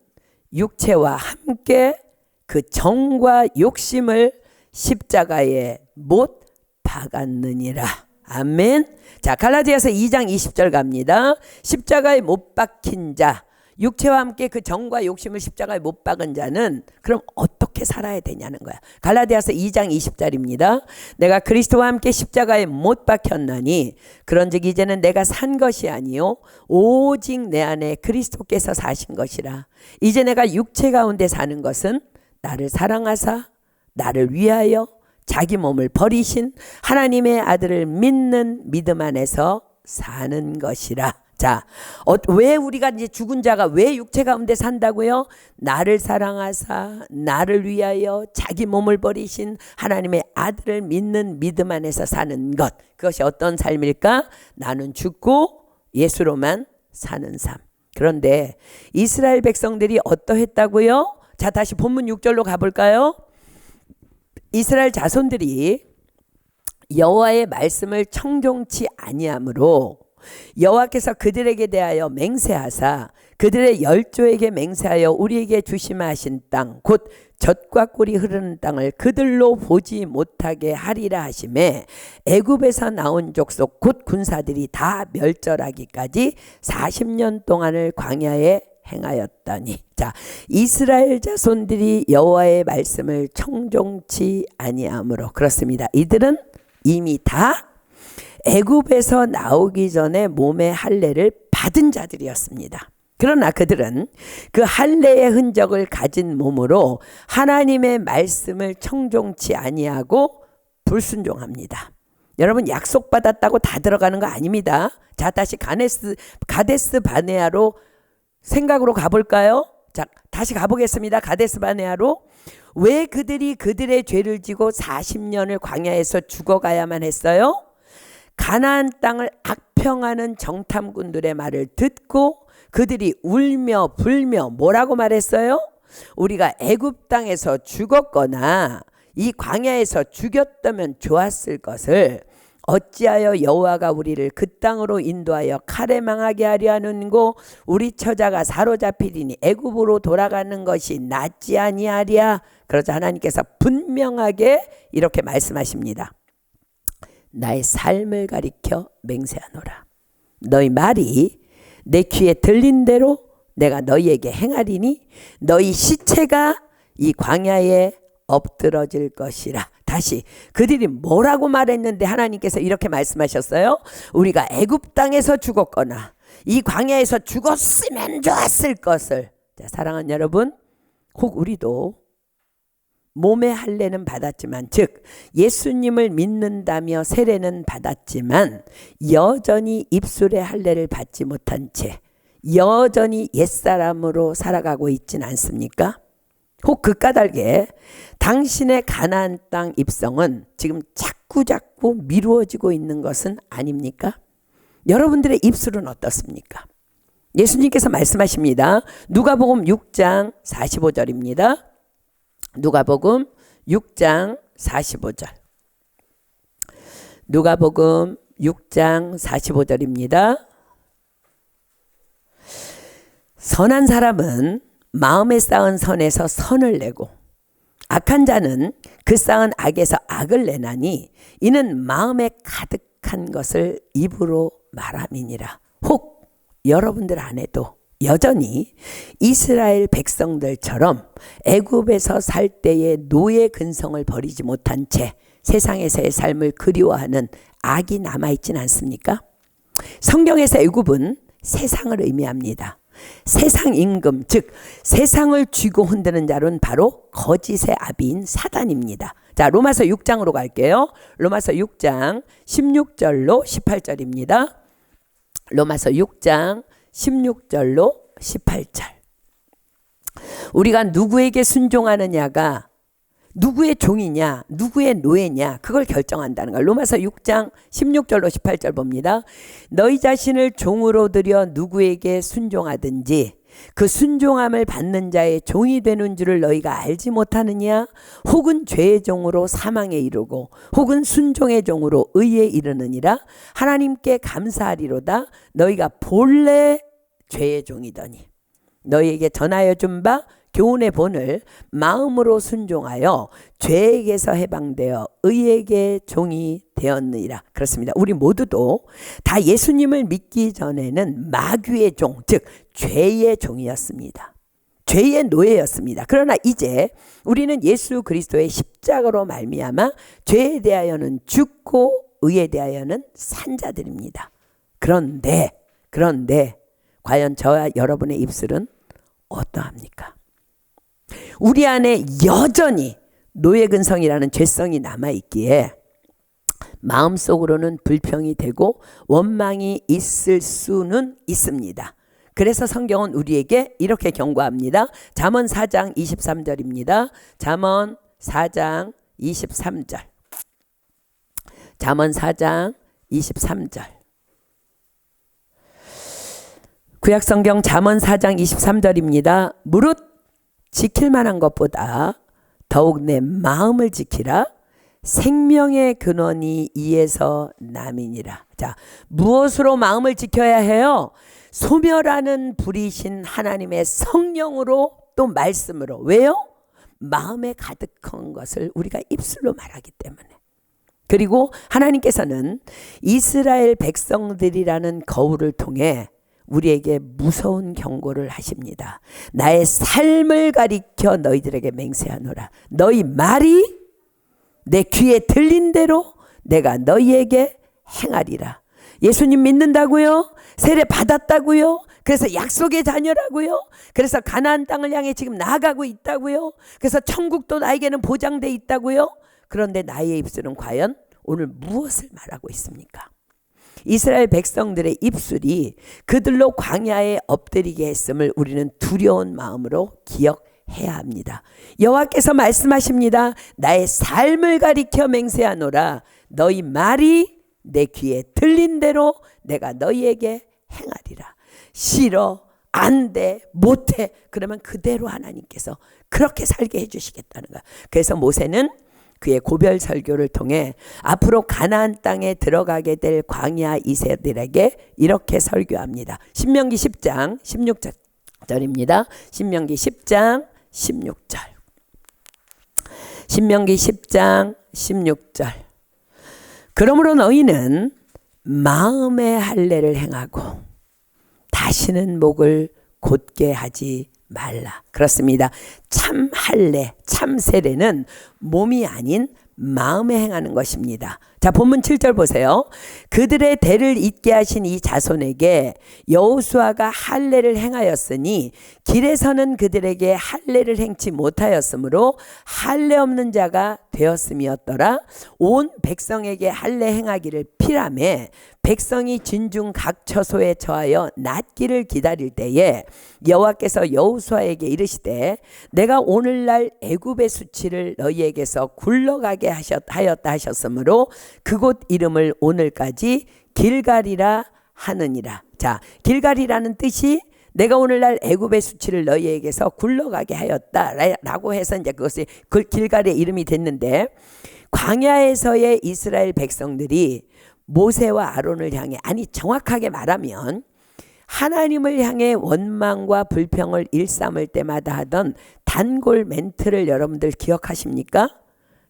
육체와 함께 그 정과 욕심을 십자가에 못 박았느니라. 아멘. 자, 갈라디아서 2장 20절 갑니다. 십자가에 못 박힌 자, 육체와 함께 그 정과 욕심을 십자가에 못 박은 자는 그럼 어떻게 살아야 되냐는 거야. 갈라디아서 2장 20절입니다. 내가 그리스도와 함께 십자가에 못 박혔나니 그런즉 이제는 내가 산 것이 아니요 오직 내 안에 그리스도께서 사신 것이라. 이제 내가 육체 가운데 사는 것은 나를 사랑하사 나를 위하여 자기 몸을 버리신 하나님의 아들을 믿는 믿음 안에서 사는 것이라. 자, 왜 우리가 이제 죽은 자가 왜 육체 가운데 산다고요? 나를 사랑하사 나를 위하여 자기 몸을 버리신 하나님의 아들을 믿는 믿음 안에서 사는 것. 그것이 어떤 삶일까? 나는 죽고 예수로만 사는 삶. 그런데 이스라엘 백성들이 어떠했다고요? 자, 다시 본문 6절로 가볼까요? 이스라엘 자손들이 여호와의 말씀을 청종치 아니하므로 여호와께서 그들에게 대하여 맹세하사 그들의 열조에게 맹세하여 우리에게 주시마 하신 땅 곧 젖과 꿀이 흐르는 땅을 그들로 보지 못하게 하리라 하시매 애굽에서 나온 족속 곧 군사들이 다 멸절하기까지 40년 동안을 광야에 행하였더니. 자, 이스라엘 자손들이 여호와의 말씀을 청종치 아니하므로 그렇습니다. 이들은 이미 다 애굽에서 나오기 전에 몸의 할례를 받은 자들이었습니다. 그러나 그들은 그 할례의 흔적을 가진 몸으로 하나님의 말씀을 청종치 아니하고 불순종합니다. 여러분, 약속받았다고 다 들어가는 거 아닙니다. 자, 다시 가데스 바네아로 생각으로 가볼까요? 자, 다시 가보겠습니다. 가데스 바네아로. 왜 그들이 그들의 죄를 지고 40년을 광야에서 죽어가야만 했어요? 가나안 땅을 악평하는 정탐꾼들의 말을 듣고 그들이 울며 불며 뭐라고 말했어요? 우리가 애굽 땅에서 죽었거나 이 광야에서 죽였다면 좋았을 것을 어찌하여 여호와가 우리를 그 땅으로 인도하여 칼에 망하게 하려 하는고 우리 처자가 사로잡히리니 애굽으로 돌아가는 것이 낫지 아니하랴. 그러자 하나님께서 분명하게 이렇게 말씀하십니다. 나의 삶을 가리켜 맹세하노라. 너희 말이 내 귀에 들린 대로 내가 너희에게 행하리니 너희 시체가 이 광야에 엎드러질 것이라. 다시 그들이 뭐라고 말했는데 하나님께서 이렇게 말씀하셨어요? 우리가 애굽 땅에서 죽었거나 이 광야에서 죽었으면 좋았을 것을. 자, 사랑하는 여러분, 혹 우리도 몸의 할례는 받았지만 즉 예수님을 믿는다며 세례는 받았지만 여전히 입술의 할례를 받지 못한 채 여전히 옛사람으로 살아가고 있진 않습니까? 혹 그 까닭에 당신의 가나안 땅 입성은 지금 자꾸 미루어지고 있는 것은 아닙니까? 여러분들의 입술은 어떻습니까? 예수님께서 말씀하십니다. 누가복음 6장 45절입니다. 누가복음 6장 45절. 누가복음 6장 45절입니다. 선한 사람은 마음에 쌓은 선에서 선을 내고 악한 자는 그 쌓은 악에서 악을 내나니 이는 마음에 가득한 것을 입으로 말함이니라. 혹 여러분들 안에도 여전히 이스라엘 백성들처럼 애굽에서 살 때의 노예 근성을 버리지 못한 채 세상에서의 삶을 그리워하는 악이 남아있진 않습니까? 성경에서 애굽은 세상을 의미합니다. 세상 임금, 즉 세상을 쥐고 흔드는 자는 바로 거짓의 아비인 사단입니다. 자, 로마서 6장으로 갈게요. 로마서 6장 16절로 18절입니다. 로마서 6장 16절로 18절. 우리가 누구에게 순종하느냐가 누구의 종이냐 누구의 노예냐 그걸 결정한다는 거예요. 로마서 6장 16절로 18절 봅니다. 너희 자신을 종으로 들여 누구에게 순종하든지 그 순종함을 받는 자의 종이 되는 줄을 너희가 알지 못하느냐? 혹은 죄의 종으로 사망에 이르고 혹은 순종의 종으로 의에 이르느니라. 하나님께 감사하리로다. 너희가 본래 죄의 종이더니 너희에게 전하여 준 바 교훈의 본을 마음으로 순종하여 죄에게서 해방되어 의에게 종이 되었느니라. 그렇습니다. 우리 모두도 다 예수님을 믿기 전에는 마귀의 종, 즉 죄의 종이었습니다. 죄의 노예였습니다. 그러나 이제 우리는 예수 그리스도의 십자가로 말미암아 죄에 대하여는 죽고 의에 대하여는 산 자들입니다. 그런데 과연 저와 여러분의 입술은 어떠합니까? 우리 안에 여전히 노예 근성이라는 죄성이 남아있기에 마음속으로는 불평이 되고 원망이 있을 수는 있습니다. 그래서 성경은 우리에게 이렇게 경고합니다. 잠언 4장 23절입니다. 잠언 4장 23절. 잠언 4장 23절. 구약성경 잠언 4장 23절입니다. 무릇 지킬 만한 것보다 더욱 내 마음을 지키라. 생명의 근원이 이에서 남이니라. 자, 무엇으로 마음을 지켜야 해요? 소멸하는 불이신 하나님의 성령으로 또 말씀으로. 왜요? 마음에 가득한 것을 우리가 입술로 말하기 때문에. 그리고 하나님께서는 이스라엘 백성들이라는 거울을 통해 우리에게 무서운 경고를 하십니다. 나의 삶을 가리켜 너희들에게 맹세하노라. 너희 말이 내 귀에 들린 대로 내가 너희에게 행하리라. 예수님 믿는다고요? 세례 받았다고요? 그래서 약속의 자녀라고요? 그래서 가나안 땅을 향해 지금 나아가고 있다고요? 그래서 천국도 나에게는 보장돼 있다고요? 그런데 나의 입술은 과연 오늘 무엇을 말하고 있습니까? 이스라엘 백성들의 입술이 그들로 광야에 엎드리게 했음을 우리는 두려운 마음으로 기억해야 합니다. 여호와께서 말씀하십니다. 나의 삶을 가리켜 맹세하노라. 너희 말이 내 귀에 들린 대로 내가 너희에게 행하리라. 싫어, 안 돼, 못해. 그러면 그대로 하나님께서 그렇게 살게 해주시겠다는 거야. 그래서 모세는 그의 고별 설교를 통해 앞으로 가나안 땅에 들어가게 될 광야 이세들에게 이렇게 설교합니다. 신명기 10장 16절입니다. 신명기 10장 16절. 신명기 10장 16절. 그러므로 너희는 마음의 할례를 행하고 다시는 목을 곧게 하지 말라. 그렇습니다. 참 할례, 참 세례는 몸이 아닌 마음에 행하는 것입니다. 자, 본문 7절 보세요. 그들의 대를 잇게 하신 이 자손에게 여호수아가 할례를 행하였으니 길에서는 그들에게 할례를 행치 못하였으므로 할례 없는 자가 되었음이었더라. 온 백성에게 할례 행하기를 피라매 백성이 진중 각 처소에 처하여 낮기를 기다릴 때에 여호와께서 여호수아에게 이르시되 내가 오늘날 애굽의 수치를 너희에게서 굴러가게 하였다 하셨으므로 그곳 이름을 오늘까지 길갈이라 하느니라. 자, 길갈이라는 뜻이 내가 오늘날 애굽의 수치를 너희에게서 굴러가게 하였다라고 해서 이제 그것이 길갈의 이름이 됐는데, 광야에서의 이스라엘 백성들이 모세와 아론을 향해, 아니 정확하게 말하면 하나님을 향해 원망과 불평을 일삼을 때마다 하던 단골 멘트를 여러분들 기억하십니까?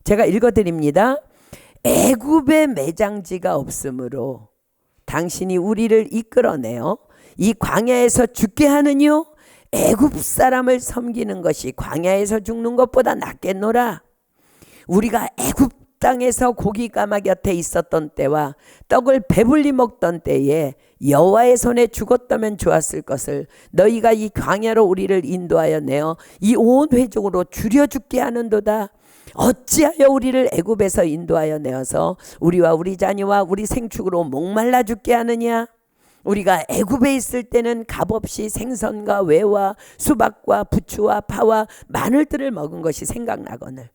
제가 읽어드립니다. 애굽의 매장지가 없으므로 당신이 우리를 이끌어내어 이 광야에서 죽게 하느뇨? 애굽 사람을 섬기는 것이 광야에서 죽는 것보다 낫겠노라. 우리가 애굽 땅에서 고기 까마 곁에 있었던 때와 떡을 배불리 먹던 때에 여호와의 손에 죽었다면 좋았을 것을 너희가 이 광야로 우리를 인도하여 내어 이 온 회중으로 줄여 죽게 하는도다. 어찌하여 우리를 애굽에서 인도하여 내어서 우리와 우리 자녀와 우리 생축으로 목말라 죽게 하느냐? 우리가 애굽에 있을 때는 값없이 생선과 외와 수박과 부추와 파와 마늘들을 먹은 것이 생각나거늘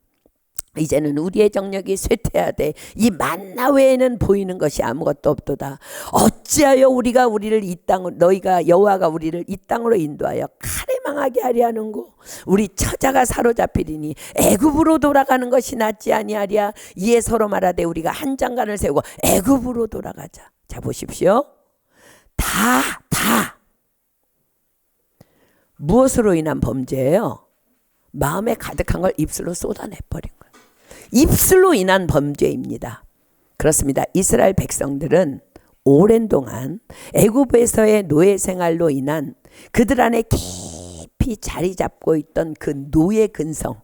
이제는 우리의 정력이 쇠퇴하되 이 만나 외에는 보이는 것이 아무것도 없도다. 어찌하여 우리가 우리를 이 땅으로, 너희가 여호와가 우리를 이 땅으로 인도하여 칼에 망하게 하려 하는고? 우리 처자가 사로잡히리니 애굽으로 돌아가는 것이 낫지 아니하랴. 이에 서로 말하되 우리가 한 장관을 세우고 애굽으로 돌아가자. 자, 보십시오. 다 무엇으로 인한 범죄예요? 마음에 가득한 걸 입술로 쏟아내버린 거예요. 입술로 인한 범죄입니다. 그렇습니다. 이스라엘 백성들은 오랜 동안 애굽에서의 노예 생활로 인한 그들 안에 깊이 자리 잡고 있던 그 노예 근성,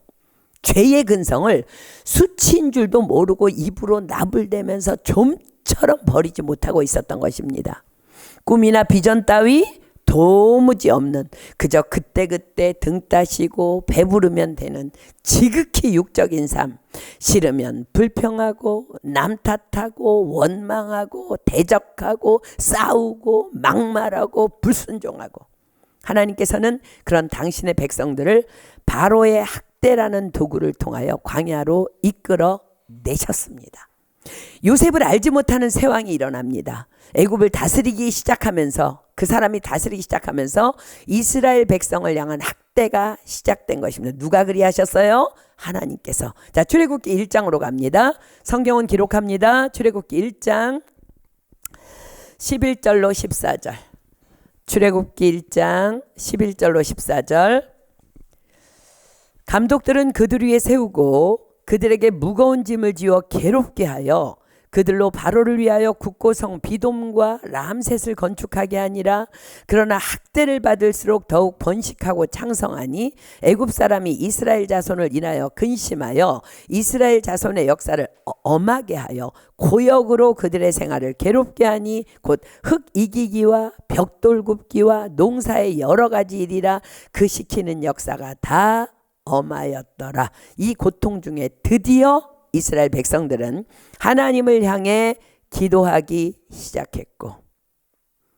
죄의 근성을 수치인 줄도 모르고 입으로 나불대면서 좀처럼 버리지 못하고 있었던 것입니다. 꿈이나 비전 따위 도무지 없는, 그저 그때그때 등 따시고 배부르면 되는 지극히 육적인 삶, 싫으면 불평하고 남 탓하고 원망하고 대적하고 싸우고 막말하고 불순종하고, 하나님께서는 그런 당신의 백성들을 바로의 학대라는 도구를 통하여 광야로 이끌어 내셨습니다. 요셉을 알지 못하는 새 왕이 일어납니다. 애굽을 다스리기 시작하면서, 그 사람이 다스리기 시작하면서 이스라엘 백성을 향한 학대가 시작된 것입니다. 누가 그리 하셨어요? 하나님께서. 자, 출애굽기 1장으로 갑니다. 성경은 기록합니다. 출애굽기 1장 11절로 14절. 출애굽기 1장 11절로 14절. 감독들은 그들 위에 세우고 그들에게 무거운 짐을 지어 괴롭게 하여 그들로 바로를 위하여 국고성 비돔과 람셋을 건축하게 하니라. 그러나 학대를 받을수록 더욱 번식하고 창성하니 애굽 사람이 이스라엘 자손을 인하여 근심하여 이스라엘 자손의 역사를 엄하게 하여 고역으로 그들의 생활을 괴롭게 하니 곧 흙 이기기와 벽돌 굽기와 농사의 여러 가지 일이라. 그 시키는 역사가 다 엄하였더라. 이 고통 중에 드디어 이스라엘 백성들은 하나님을 향해 기도하기 시작했고,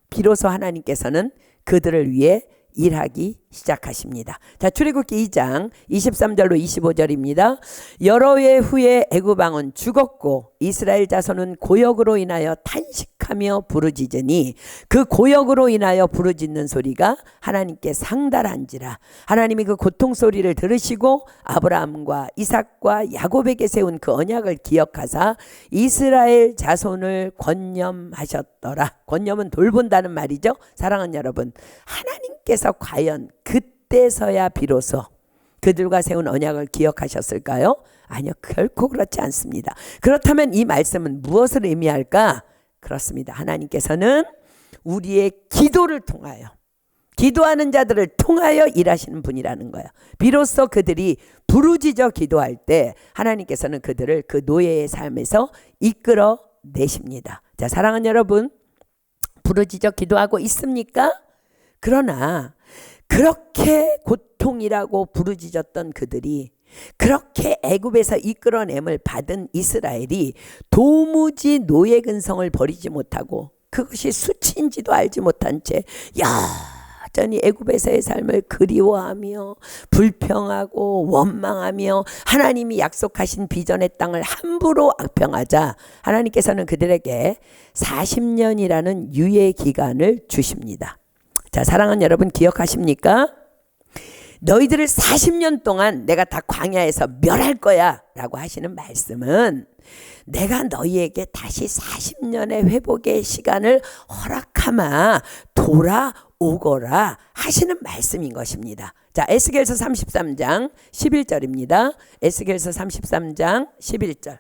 비로소 하나님께서는 그들을 위해 일하기 시작하십니다. 자, 출애굽기 2장 23절로 25절입니다. 여러 해 후에 애굽 왕은 죽었고 이스라엘 자손은 고역으로 인하여 탄식하며 부르짖으니 그 고역으로 인하여 부르짖는 소리가 하나님께 상달한지라. 하나님이 그 고통 소리를 들으시고 아브라함과 이삭과 야곱에게 세운 그 언약을 기억하사 이스라엘 자손을 권념하셨더라. 권념은 돌본다는 말이죠. 사랑하는 여러분, 하나님께서 과연 그때서야 비로소 그들과 세운 언약을 기억하셨을까요? 아니요, 결코 그렇지 않습니다. 그렇다면 이 말씀은 무엇을 의미할까? 그렇습니다. 하나님께서는 우리의 기도를 통하여, 기도하는 자들을 통하여 일하시는 분이라는 거예요. 비로소 그들이 부르짖어 기도할 때 하나님께서는 그들을 그 노예의 삶에서 이끌어 내십니다. 자, 사랑하는 여러분, 부르짖어 기도하고 있습니까? 그러나 그렇게 고통이라고 부르짖었던 그들이, 그렇게 애굽에서 이끌어냄을 받은 이스라엘이 도무지 노예 근성을 버리지 못하고 그것이 수치인지도 알지 못한 채 여전히 애굽에서의 삶을 그리워하며 불평하고 원망하며 하나님이 약속하신 비전의 땅을 함부로 악평하자 하나님께서는 그들에게 40년이라는 유예 기간을 주십니다. 자, 사랑하는 여러분, 기억하십니까? 너희들을 40년 동안 내가 다 광야에서 멸할 거야 라고 하시는 말씀은 내가 너희에게 다시 40년의 회복의 시간을 허락하마 돌아오거라 하시는 말씀인 것입니다. 자, 에스겔서 33장 11절입니다. 에스겔서 33장 11절.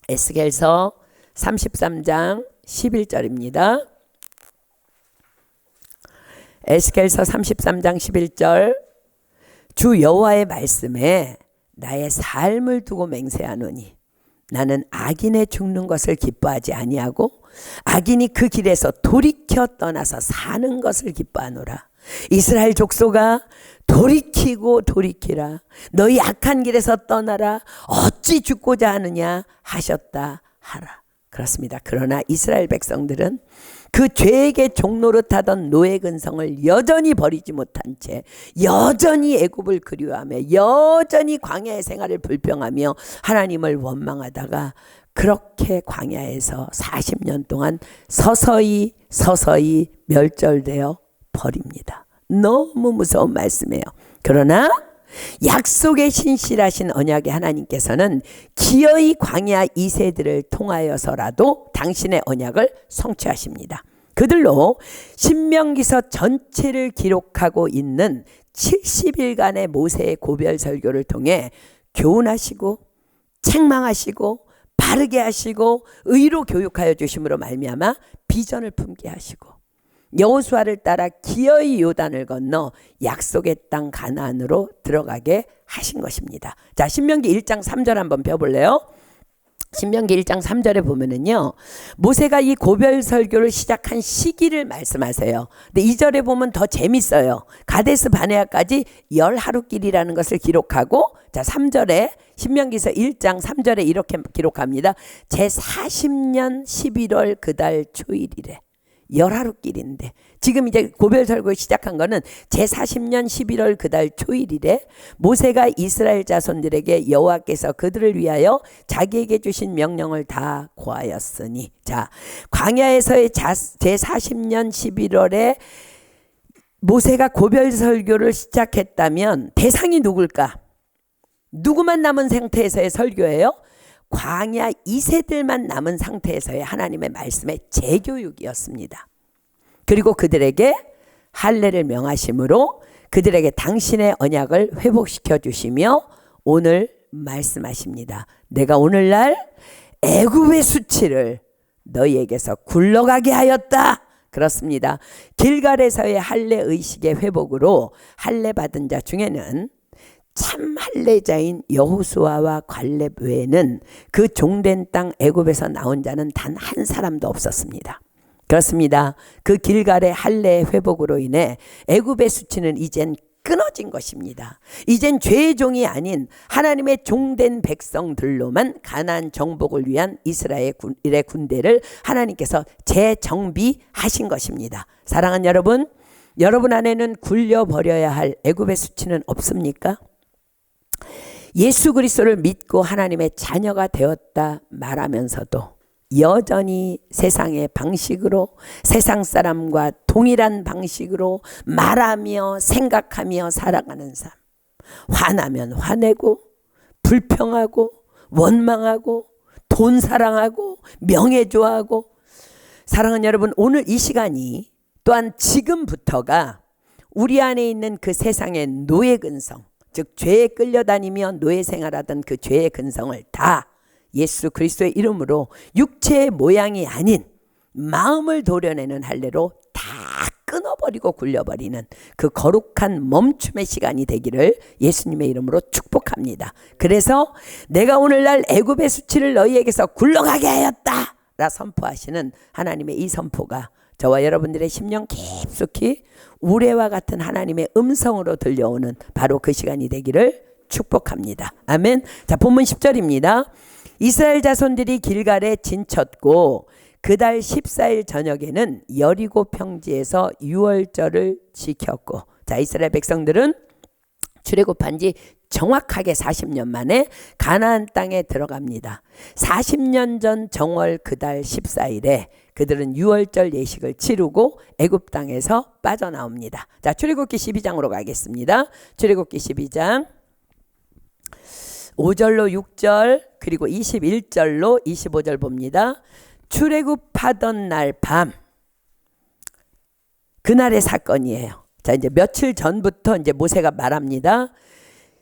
에스겔서 33장 11절입니다. 에스겔서 33장 11절. 주 여호와의 말씀에 나의 삶을 두고 맹세하노니 나는 악인의 죽는 것을 기뻐하지 아니하고 악인이 그 길에서 돌이켜 떠나서 사는 것을 기뻐하노라. 이스라엘 족속아, 돌이키고 돌이키라. 너희 악한 길에서 떠나라. 어찌 죽고자 하느냐 하셨다 하라. 그렇습니다. 그러나 이스라엘 백성들은 그 죄에게 종노릇하던 노예 근성을 여전히 버리지 못한 채 여전히 애굽을 그리워하며 여전히 광야의 생활을 불평하며 하나님을 원망하다가 그렇게 광야에서 40년 동안 서서히 멸절되어 버립니다. 너무 무서운 말씀이에요. 그러나 약속의 신실하신 언약의 하나님께서는 기어이 광야 2세들을 통하여서라도 당신의 언약을 성취하십니다. 그들로 신명기서 전체를 기록하고 있는 70일간의 모세의 고별 설교를 통해 교훈하시고 책망하시고 바르게 하시고 의로 교육하여 주심으로 말미암아 비전을 품게 하시고 여호수아를 따라 기어이 요단을 건너 약속의 땅 가나안으로 들어가게 하신 것입니다. 자, 신명기 1장 3절 한번 펴볼래요? 신명기 1장 3절에 보면은요, 모세가 이 고별 설교를 시작한 시기를 말씀하세요. 근데 2절에 보면 더 재밌어요. 가데스 바네아까지 10하루길이라는 것을 기록하고, 자 3절에 신명기서 1장 3절에 이렇게 기록합니다. 제40년 11월 그달 초일이래. 10하루길인데 지금 이제 고별 설교 시작한 거는 제40년 11월 그달 초일이래. 모세가 이스라엘 자손들에게 여호와께서 그들을 위하여 자기에게 주신 명령을 다 고하였으니, 자 광야에서의 제40년 11월에 모세가 고별 설교를 시작했다면 대상이 누굴까? 누구만 남은 상태에서의 설교예요? 광야 2세들만 남은 상태에서의 하나님의 말씀의 재교육이었습니다. 그리고 그들에게 할례를 명하심으로 그들에게 당신의 언약을 회복시켜 주시며 오늘 말씀하십니다. 내가 오늘날 애굽의 수치를 너희에게서 굴러가게 하였다. 그렇습니다. 길갈에서의 할례 의식의 회복으로 할례 받은 자 중에는 참 할례자인 여호수아와 갈렙 외에는 그 종된 땅 애굽에서 나온 자는 단 한 사람도 없었습니다. 그렇습니다. 그 길갈의 할례의 회복으로 인해 애굽의 수치는 이젠 끊어진 것입니다. 이젠 죄의 종이 아닌 하나님의 종된 백성들로만 가나안 정복을 위한 이스라엘의 군대를 하나님께서 재정비하신 것입니다. 사랑하는 여러분, 여러분 안에는 굴려버려야 할 애굽의 수치는 없습니까? 예수 그리스도를 믿고 하나님의 자녀가 되었다 말하면서도 여전히 세상의 방식으로, 세상 사람과 동일한 방식으로 말하며 생각하며 살아가는 삶. 화나면 화내고, 불평하고, 원망하고, 돈 사랑하고, 명예 좋아하고. 사랑하는 여러분, 오늘 이 시간이 또한 지금부터가 우리 안에 있는 그 세상의 노예 근성, 즉 죄에 끌려다니며 노예 생활하던 그 죄의 근성을 다 예수 그리스도의 이름으로 육체의 모양이 아닌 마음을 도려내는 할례로 다 끊어버리고 굴려버리는 그 거룩한 멈춤의 시간이 되기를 예수님의 이름으로 축복합니다. 그래서 내가 오늘날 애굽의 수치를 너희에게서 굴러가게 하였다 라 선포하시는 하나님의 이 선포가 저와 여러분들의 심령 깊숙이 우레와 같은 하나님의 음성으로 들려오는 바로 그 시간이 되기를 축복합니다. 아멘. 자, 본문 10절입니다. 이스라엘 자손들이 길갈에 진쳤고 그달 14일 저녁에는 여리고 평지에서 유월절을 지켰고, 자 이스라엘 백성들은 출애굽한 지 정확하게 40년 만에 가나안 땅에 들어갑니다. 40년 전 정월 그달 14일에 그들은 유월절 예식을 치르고 애굽 땅에서 빠져나옵니다. 자, 출애굽기 12장으로 가겠습니다. 출애굽기 12장 5절로 6절 그리고 21절로 25절 봅니다. 출애굽하던 날 밤, 그날의 사건이에요. 자, 이제 며칠 전부터 이제 모세가 말합니다.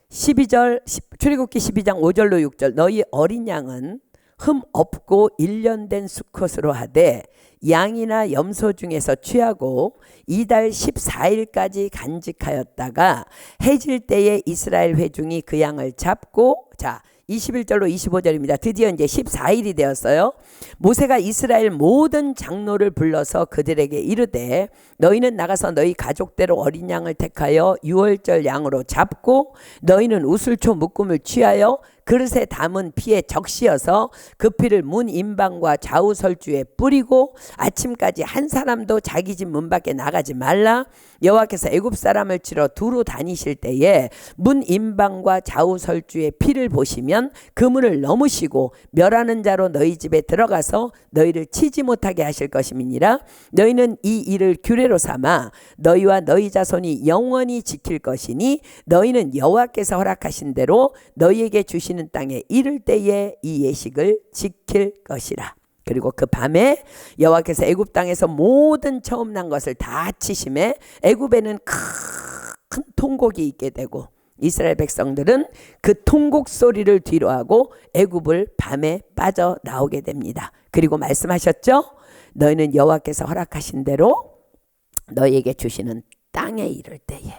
12절 출애굽기 12장 5절로 6절 너희 어린 양은 흠 없고 1년 된 수컷으로 하되 양이나 염소 중에서 취하고 이달 14일까지 간직하였다가 해질 때에 이스라엘 회중이 그 양을 잡고, 자 21절로 25절입니다. 드디어 이제 14일이 되었어요. 모세가 이스라엘 모든 장로를 불러서 그들에게 이르되 너희는 나가서 너희 가족대로 어린 양을 택하여 유월절 양으로 잡고 너희는 우슬초 묶음을 취하여 그릇에 담은 피에 적시어서 그 피를 문 임방과 좌우 설주에 뿌리고 아침까지 한 사람도 자기 집 문 밖에 나가지 말라. 여호와께서 애굽 사람을 치러 두루 다니실 때에 문 임방과 좌우 설주의 피를 보시면 그 문을 넘으시고 멸하는 자로 너희 집에 들어가서 너희를 치지 못하게 하실 것임이니라. 너희는 이 일을 규례로 삼아 너희와 너희 자손이 영원히 지킬 것이니 너희는 여호와께서 허락하신 대로 너희에게 주시는 땅에 이를 때에 이 예식을 지킬 것이라. 그리고 그 밤에 여호와께서 애굽 땅에서 모든 처음 난 것을 다 치심에 애굽에는 큰 통곡이 있게 되고 이스라엘 백성들은 그 통곡 소리를 뒤로하고 애굽을 밤에 빠져나오게 됩니다. 그리고 말씀하셨죠? 너희는 여호와께서 허락하신 대로 너희에게 주시는 땅에 이를 때에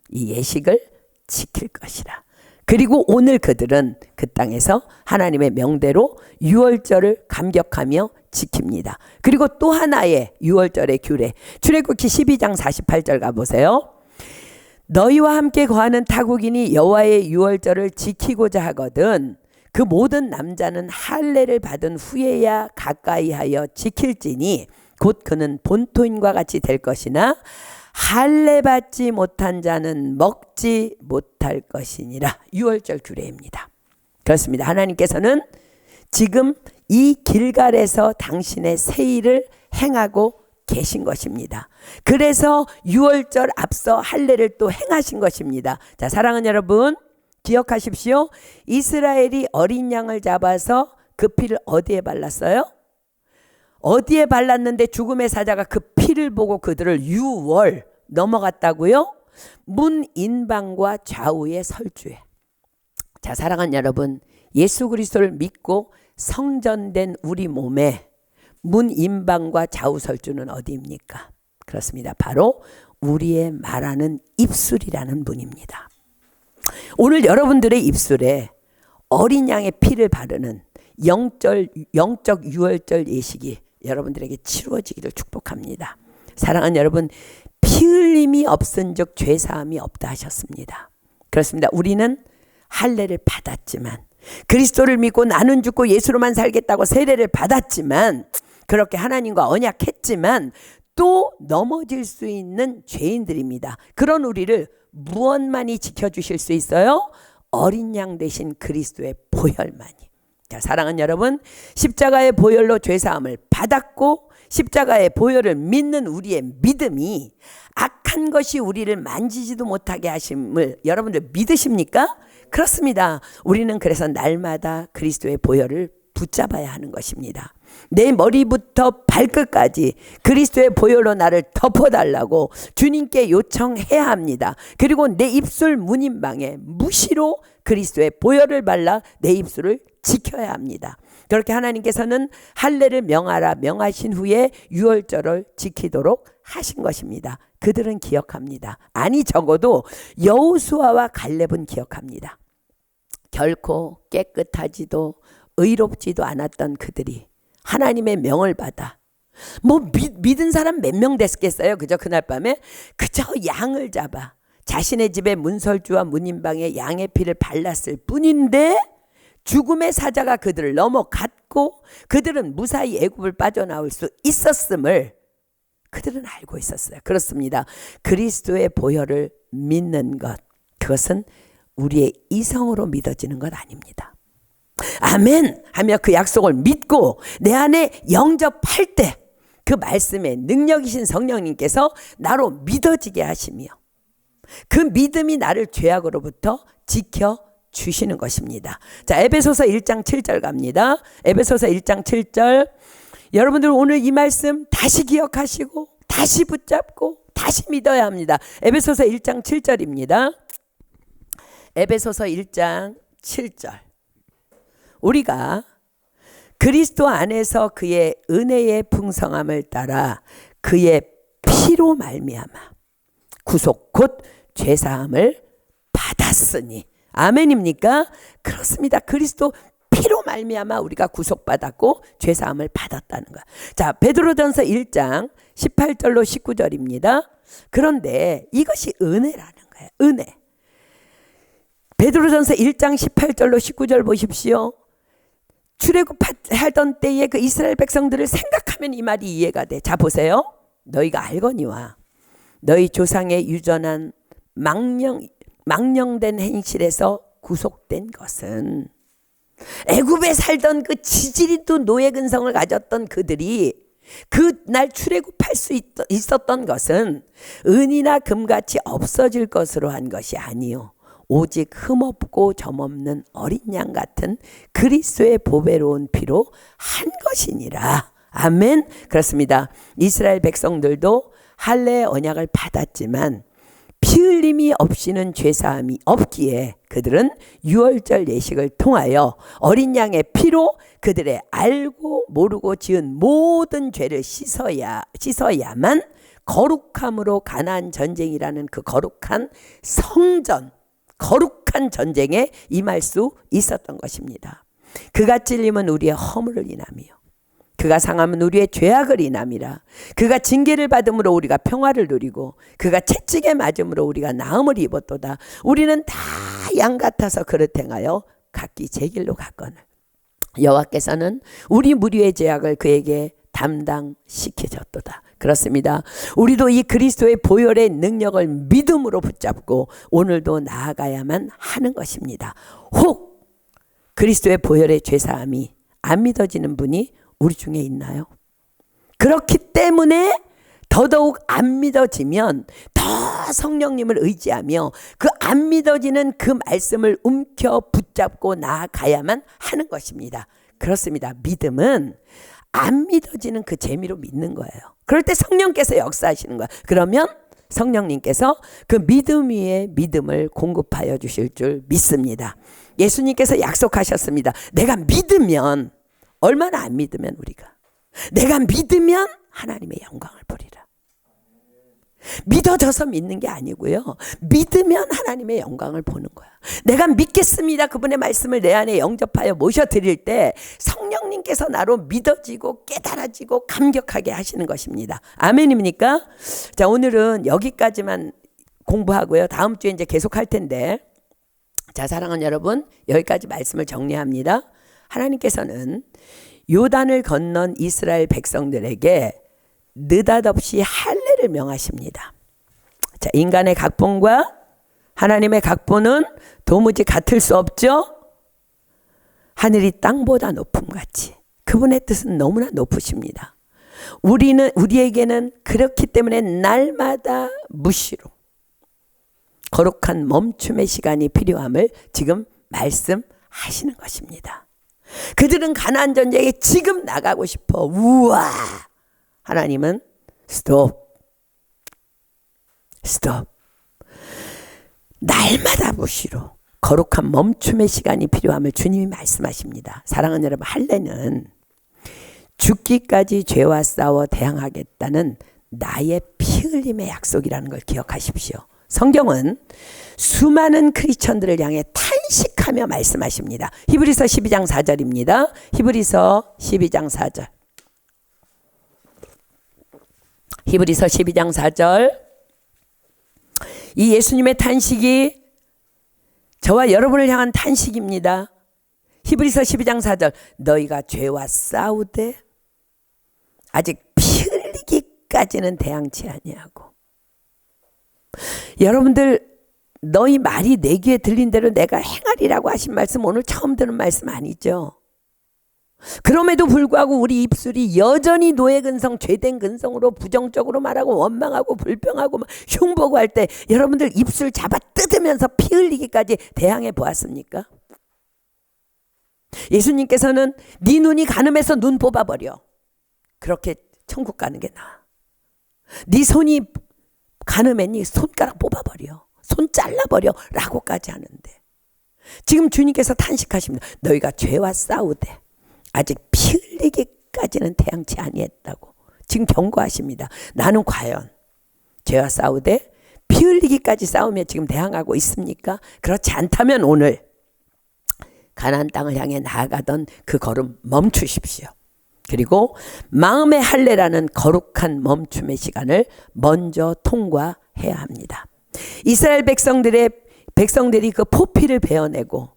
이 예식을 지킬 것이라. 그리고 오늘 그들은 그 땅에서 하나님의 명대로 유월절을 감격하며 지킵니다. 그리고 또 하나의 유월절의 규례, 출애굽기 12장 48절 가보세요. 너희와 함께 거하는 타국인이 여호와의 유월절을 지키고자 하거든 그 모든 남자는 할례를 받은 후에야 가까이하여 지킬지니 곧 그는 본토인과 같이 될 것이나 할례 받지 못한 자는 먹지 못할 것이니라. 유월절 규례입니다. 그렇습니다. 하나님께서는 지금 이 길갈에서 당신의 세일을 행하고 계신 것입니다. 그래서 유월절 앞서 할례를 또 행하신 것입니다. 자, 사랑하는 여러분, 기억하십시오. 이스라엘이 어린 양을 잡아서 그 피를 어디에 발랐어요? 어디에 발랐는데 죽음의 사자가 그 피를 보고 그들을 유월 넘어갔다고요? 문인방과 좌우의 설주에. 자, 사랑하는 여러분, 예수 그리스도를 믿고 성전된 우리 몸에 문인방과 좌우 설주는 어디입니까? 그렇습니다. 바로 우리의 말하는 입술이라는 문입니다. 오늘 여러분들의 입술에 어린 양의 피를 바르는 영적 유월절 예식이 여러분들에게 치루어지기를 축복합니다. 사랑하는 여러분, 피 흘림이 없은즉 죄 사함이 없다 하셨습니다. 그렇습니다. 우리는 할례를 받았지만, 그리스도를 믿고 나는 죽고 예수로만 살겠다고 세례를 받았지만, 그렇게 하나님과 언약했지만 또 넘어질 수 있는 죄인들입니다. 그런 우리를 무엇만이 지켜주실 수 있어요? 어린 양 되신 그리스도의 보혈만이. 자, 사랑하는 여러분, 십자가의 보혈로 죄사함을 받았고 십자가의 보혈을 믿는 우리의 믿음이 악한 것이 우리를 만지지도 못하게 하심을 여러분들 믿으십니까? 그렇습니다. 우리는 그래서 날마다 그리스도의 보혈을 붙잡아야 하는 것입니다. 내 머리부터 발끝까지 그리스도의 보혈로 나를 덮어달라고 주님께 요청해야 합니다. 그리고 내 입술 문인방에 무시로 그리스도의 보혈을 발라 내 입술을 지켜야 합니다. 그렇게 하나님께서는 할례를 명하라 명하신 후에 유월절을 지키도록 하신 것입니다. 그들은 기억합니다. 아니, 적어도 여호수아와 갈렙은 기억합니다. 결코 깨끗하지도 의롭지도 않았던 그들이 하나님의 명을 받아 믿은 사람 몇 명 됐겠어요? 그저 그날 밤에 그저 양을 잡아 자신의 집에 문설주와 문인방에 양의 피를 발랐을 뿐인데 죽음의 사자가 그들을 넘어갔고 그들은 무사히 애굽을 빠져나올 수 있었음을 그들은 알고 있었어요. 그렇습니다. 그리스도의 보혈을 믿는 것, 그것은 우리의 이성으로 믿어지는 것 아닙니다. 아멘 하며 그 약속을 믿고 내 안에 영접할 때 그 말씀의 능력이신 성령님께서 나로 믿어지게 하시며 그 믿음이 나를 죄악으로부터 지켜주시는 것입니다. 자, 에베소서 1장 7절 갑니다. 에베소서 1장 7절. 여러분들 오늘 이 말씀 다시 기억하시고 다시 붙잡고 다시 믿어야 합니다. 에베소서 1장 7절입니다. 에베소서 1장 7절. 우리가 그리스도 안에서 그의 은혜의 풍성함을 따라 그의 피로 말미암아 구속 곧 죄사함을 받았으니. 아멘입니까? 그렇습니다. 그리스도 피로 말미암아 우리가 구속받았고 죄사함을 받았다는 거야. 자, 베드로전서 1장 18절로 19절입니다. 그런데 이것이 은혜라는 거예요. 은혜. 베드로전서 1장 18절로 19절 보십시오. 출애굽하던 때에 그 이스라엘 백성들을 생각하면 이 말이 이해가 돼. 자, 보세요. 너희가 알거니와 너희 조상의 유전한 망령된 행실에서 구속된 것은 애굽에 살던 그 지지리도 노예 근성을 가졌던 그들이 그날 출애굽할 수 있었던 것은 은이나 금같이 없어질 것으로 한 것이 아니요 오직 흠없고 점없는 어린 양 같은 그리스도의 보배로운 피로 한 것이니라. 아멘. 그렇습니다. 이스라엘 백성들도 할례의 언약을 받았지만 피 흘림이 없이는 죄사함이 없기에 그들은 유월절 예식을 통하여 어린 양의 피로 그들의 알고 모르고 지은 모든 죄를 씻어야만 거룩함으로 가나안 전쟁이라는 그 거룩한 성전, 거룩한 거룩한 전쟁에 임할 수 있었던 것입니다. 그가 찔림은 우리의 허물을 인하며 그가 상함은 우리의 죄악을 인함이라. 그가 징계를 받음으로 우리가 평화를 누리고 그가 채찍에 맞음으로 우리가 나음을 입었도다. 우리는 다 양 같아서 그릇 행하여 각기 제 길로 갔거늘 여호와께서는 우리 무리의 죄악을 그에게 담당시켜줬도다. 그렇습니다. 우리도 이 그리스도의 보혈의 능력을 믿음으로 붙잡고 오늘도 나아가야만 하는 것입니다. 혹 그리스도의 보혈의 죄사함이 안 믿어지는 분이 우리 중에 있나요? 그렇기 때문에 더더욱 안 믿어지면 더 성령님을 의지하며 그 안 믿어지는 그 말씀을 움켜 붙잡고 나아가야만 하는 것입니다. 그렇습니다. 믿음은 안 믿어지는 그 재미로 믿는 거예요. 그럴 때 성령께서 역사하시는 거예요. 그러면 성령님께서 그 믿음 위에 믿음을 공급하여 주실 줄 믿습니다. 예수님께서 약속하셨습니다. 내가 믿으면, 얼마나 안 믿으면 우리가, 내가 믿으면 하나님의 영광을 보리라. 믿어져서 믿는 게 아니고요. 믿으면 하나님의 영광을 보는 거야. 내가 믿겠습니다. 그분의 말씀을 내 안에 영접하여 모셔드릴 때 성령님께서 나로 믿어지고 깨달아지고 감격하게 하시는 것입니다. 아멘입니까? 자, 오늘은 여기까지만 공부하고요. 다음 주에 이제 계속 할 텐데, 자, 사랑하는 여러분, 여기까지 말씀을 정리합니다. 하나님께서는 요단을 건넌 이스라엘 백성들에게 느닷없이 할례를 명하십니다. 자, 인간의 각본과 하나님의 각본은 도무지 같을 수 없죠. 하늘이 땅보다 높음 같이 그분의 뜻은 너무나 높으십니다. 우리에게는 그렇기 때문에 날마다 무시로 거룩한 멈춤의 시간이 필요함을 지금 말씀하시는 것입니다. 그들은 가나안 전쟁에 지금 나가고 싶어. 우와! 하나님은 스톱. 날마다 무시로 거룩한 멈춤의 시간이 필요함을 주님이 말씀하십니다. 사랑하는 여러분, 할례는 죽기까지 죄와 싸워 대항하겠다는 나의 피 흘림의 약속이라는 걸 기억하십시오. 성경은 수많은 크리스천들을 향해 탄식하며 말씀하십니다. 히브리서 12장 4절입니다. 히브리서 12장 4절. 히브리서 12장 4절. 이 예수님의 탄식이 저와 여러분을 향한 탄식입니다. 히브리서 12장 4절. 너희가 죄와 싸우되 아직 피 흘리기까지는 대항치 아니하고. 여러분들, 너희 말이 내 귀에 들린 대로 내가 행하리라고 하신 말씀 오늘 처음 듣는 말씀 아니죠? 그럼에도 불구하고 우리 입술이 여전히 노예 근성, 죄된 근성으로 부정적으로 말하고 원망하고 불평하고 흉보고 할 때 여러분들 입술 잡아 뜯으면서 피 흘리기까지 대항해 보았습니까? 예수님께서는 네 눈이 가늠해서 눈 뽑아버려. 그렇게 천국 가는 게 나아. 네 손이 가늠했니? 손가락 뽑아버려. 손 잘라버려. 라고까지 하는데 지금 주님께서 탄식하십니다. 너희가 죄와 싸우되 아직 피 흘리기까지는 대항치 아니했다고 지금 경고하십니다. 나는 과연 죄와 싸우되 피 흘리기까지 싸우며 지금 대항하고 있습니까? 그렇지 않다면 오늘 가나안 땅을 향해 나아가던 그 걸음 멈추십시오. 그리고 마음의 할례라는 거룩한 멈춤의 시간을 먼저 통과해야 합니다. 이스라엘 백성들이 그 포피를 베어내고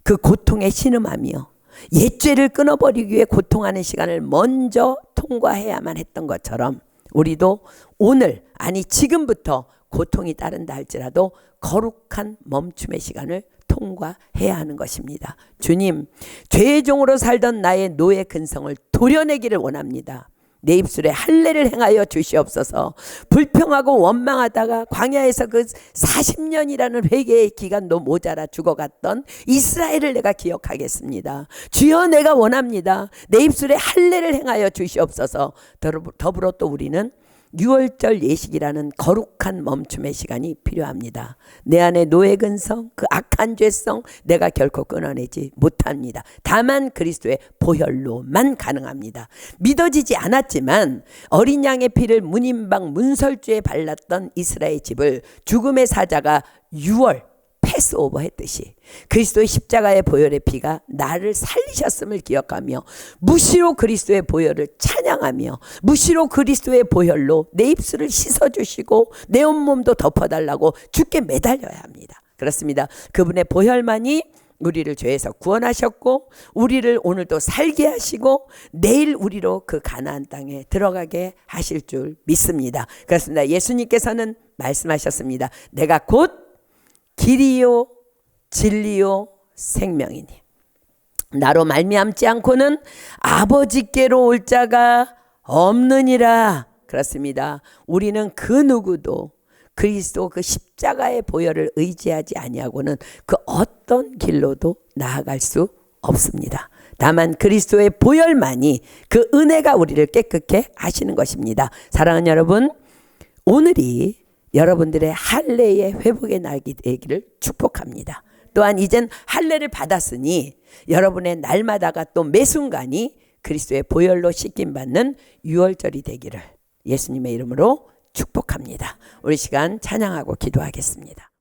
그 고통에 신음하며 옛죄를 끊어버리기 위해 고통하는 시간을 먼저 통과해야만 했던 것처럼 우리도 오늘, 아니 지금부터 고통이 따른다 할지라도 거룩한 멈춤의 시간을 통과해야 하는 것입니다. 주님, 죄의 종으로 살던 나의 노예 근성을 도려내기를 원합니다. 내 입술에 할례를 행하여 주시옵소서. 불평하고 원망하다가 광야에서 그 40년이라는 회개의 기간도 모자라 죽어갔던 이스라엘을 내가 기억하겠습니다. 주여, 내가 원합니다. 내 입술에 할례를 행하여 주시옵소서. 더불어 또 우리는 유월절 예식이라는 거룩한 멈춤의 시간이 필요합니다. 내 안에 노예 근성, 그 악한 죄성 내가 결코 끊어내지 못합니다. 다만 그리스도의 보혈로만 가능합니다. 믿어지지 않았지만 어린 양의 피를 문인방 문설주에 발랐던 이스라엘 집을 죽음의 사자가 유월 패스오버 했듯이 그리스도의 십자가의 보혈의 피가 나를 살리셨음을 기억하며 무시로 그리스도의 보혈을 찬양하며 무시로 그리스도의 보혈로 내 입술을 씻어주시고 내 온몸도 덮어달라고 주께 매달려야 합니다. 그렇습니다. 그분의 보혈만이 우리를 죄에서 구원하셨고 우리를 오늘도 살게 하시고 내일 우리로 그 가나안 땅에 들어가게 하실 줄 믿습니다. 그렇습니다. 예수님께서는 말씀하셨습니다. 내가 곧 길이요 진리요 생명이니 나로 말미암지 않고는 아버지께로 올 자가 없느니라. 그렇습니다. 우리는 그 누구도 그리스도 그 십자가의 보혈을 의지하지 아니하고는 그 어떤 길로도 나아갈 수 없습니다. 다만 그리스도의 보혈만이 그 은혜가 우리를 깨끗게 하시는 것입니다. 사랑하는 여러분, 오늘이 여러분들의 할례의 회복의 날이 되기를 축복합니다. 또한 이젠 할례를 받았으니 여러분의 날마다가 또 매 순간이 그리스도의 보혈로 씻김받는 유월절이 되기를 예수님의 이름으로 축복합니다. 우리 시간 찬양하고 기도하겠습니다.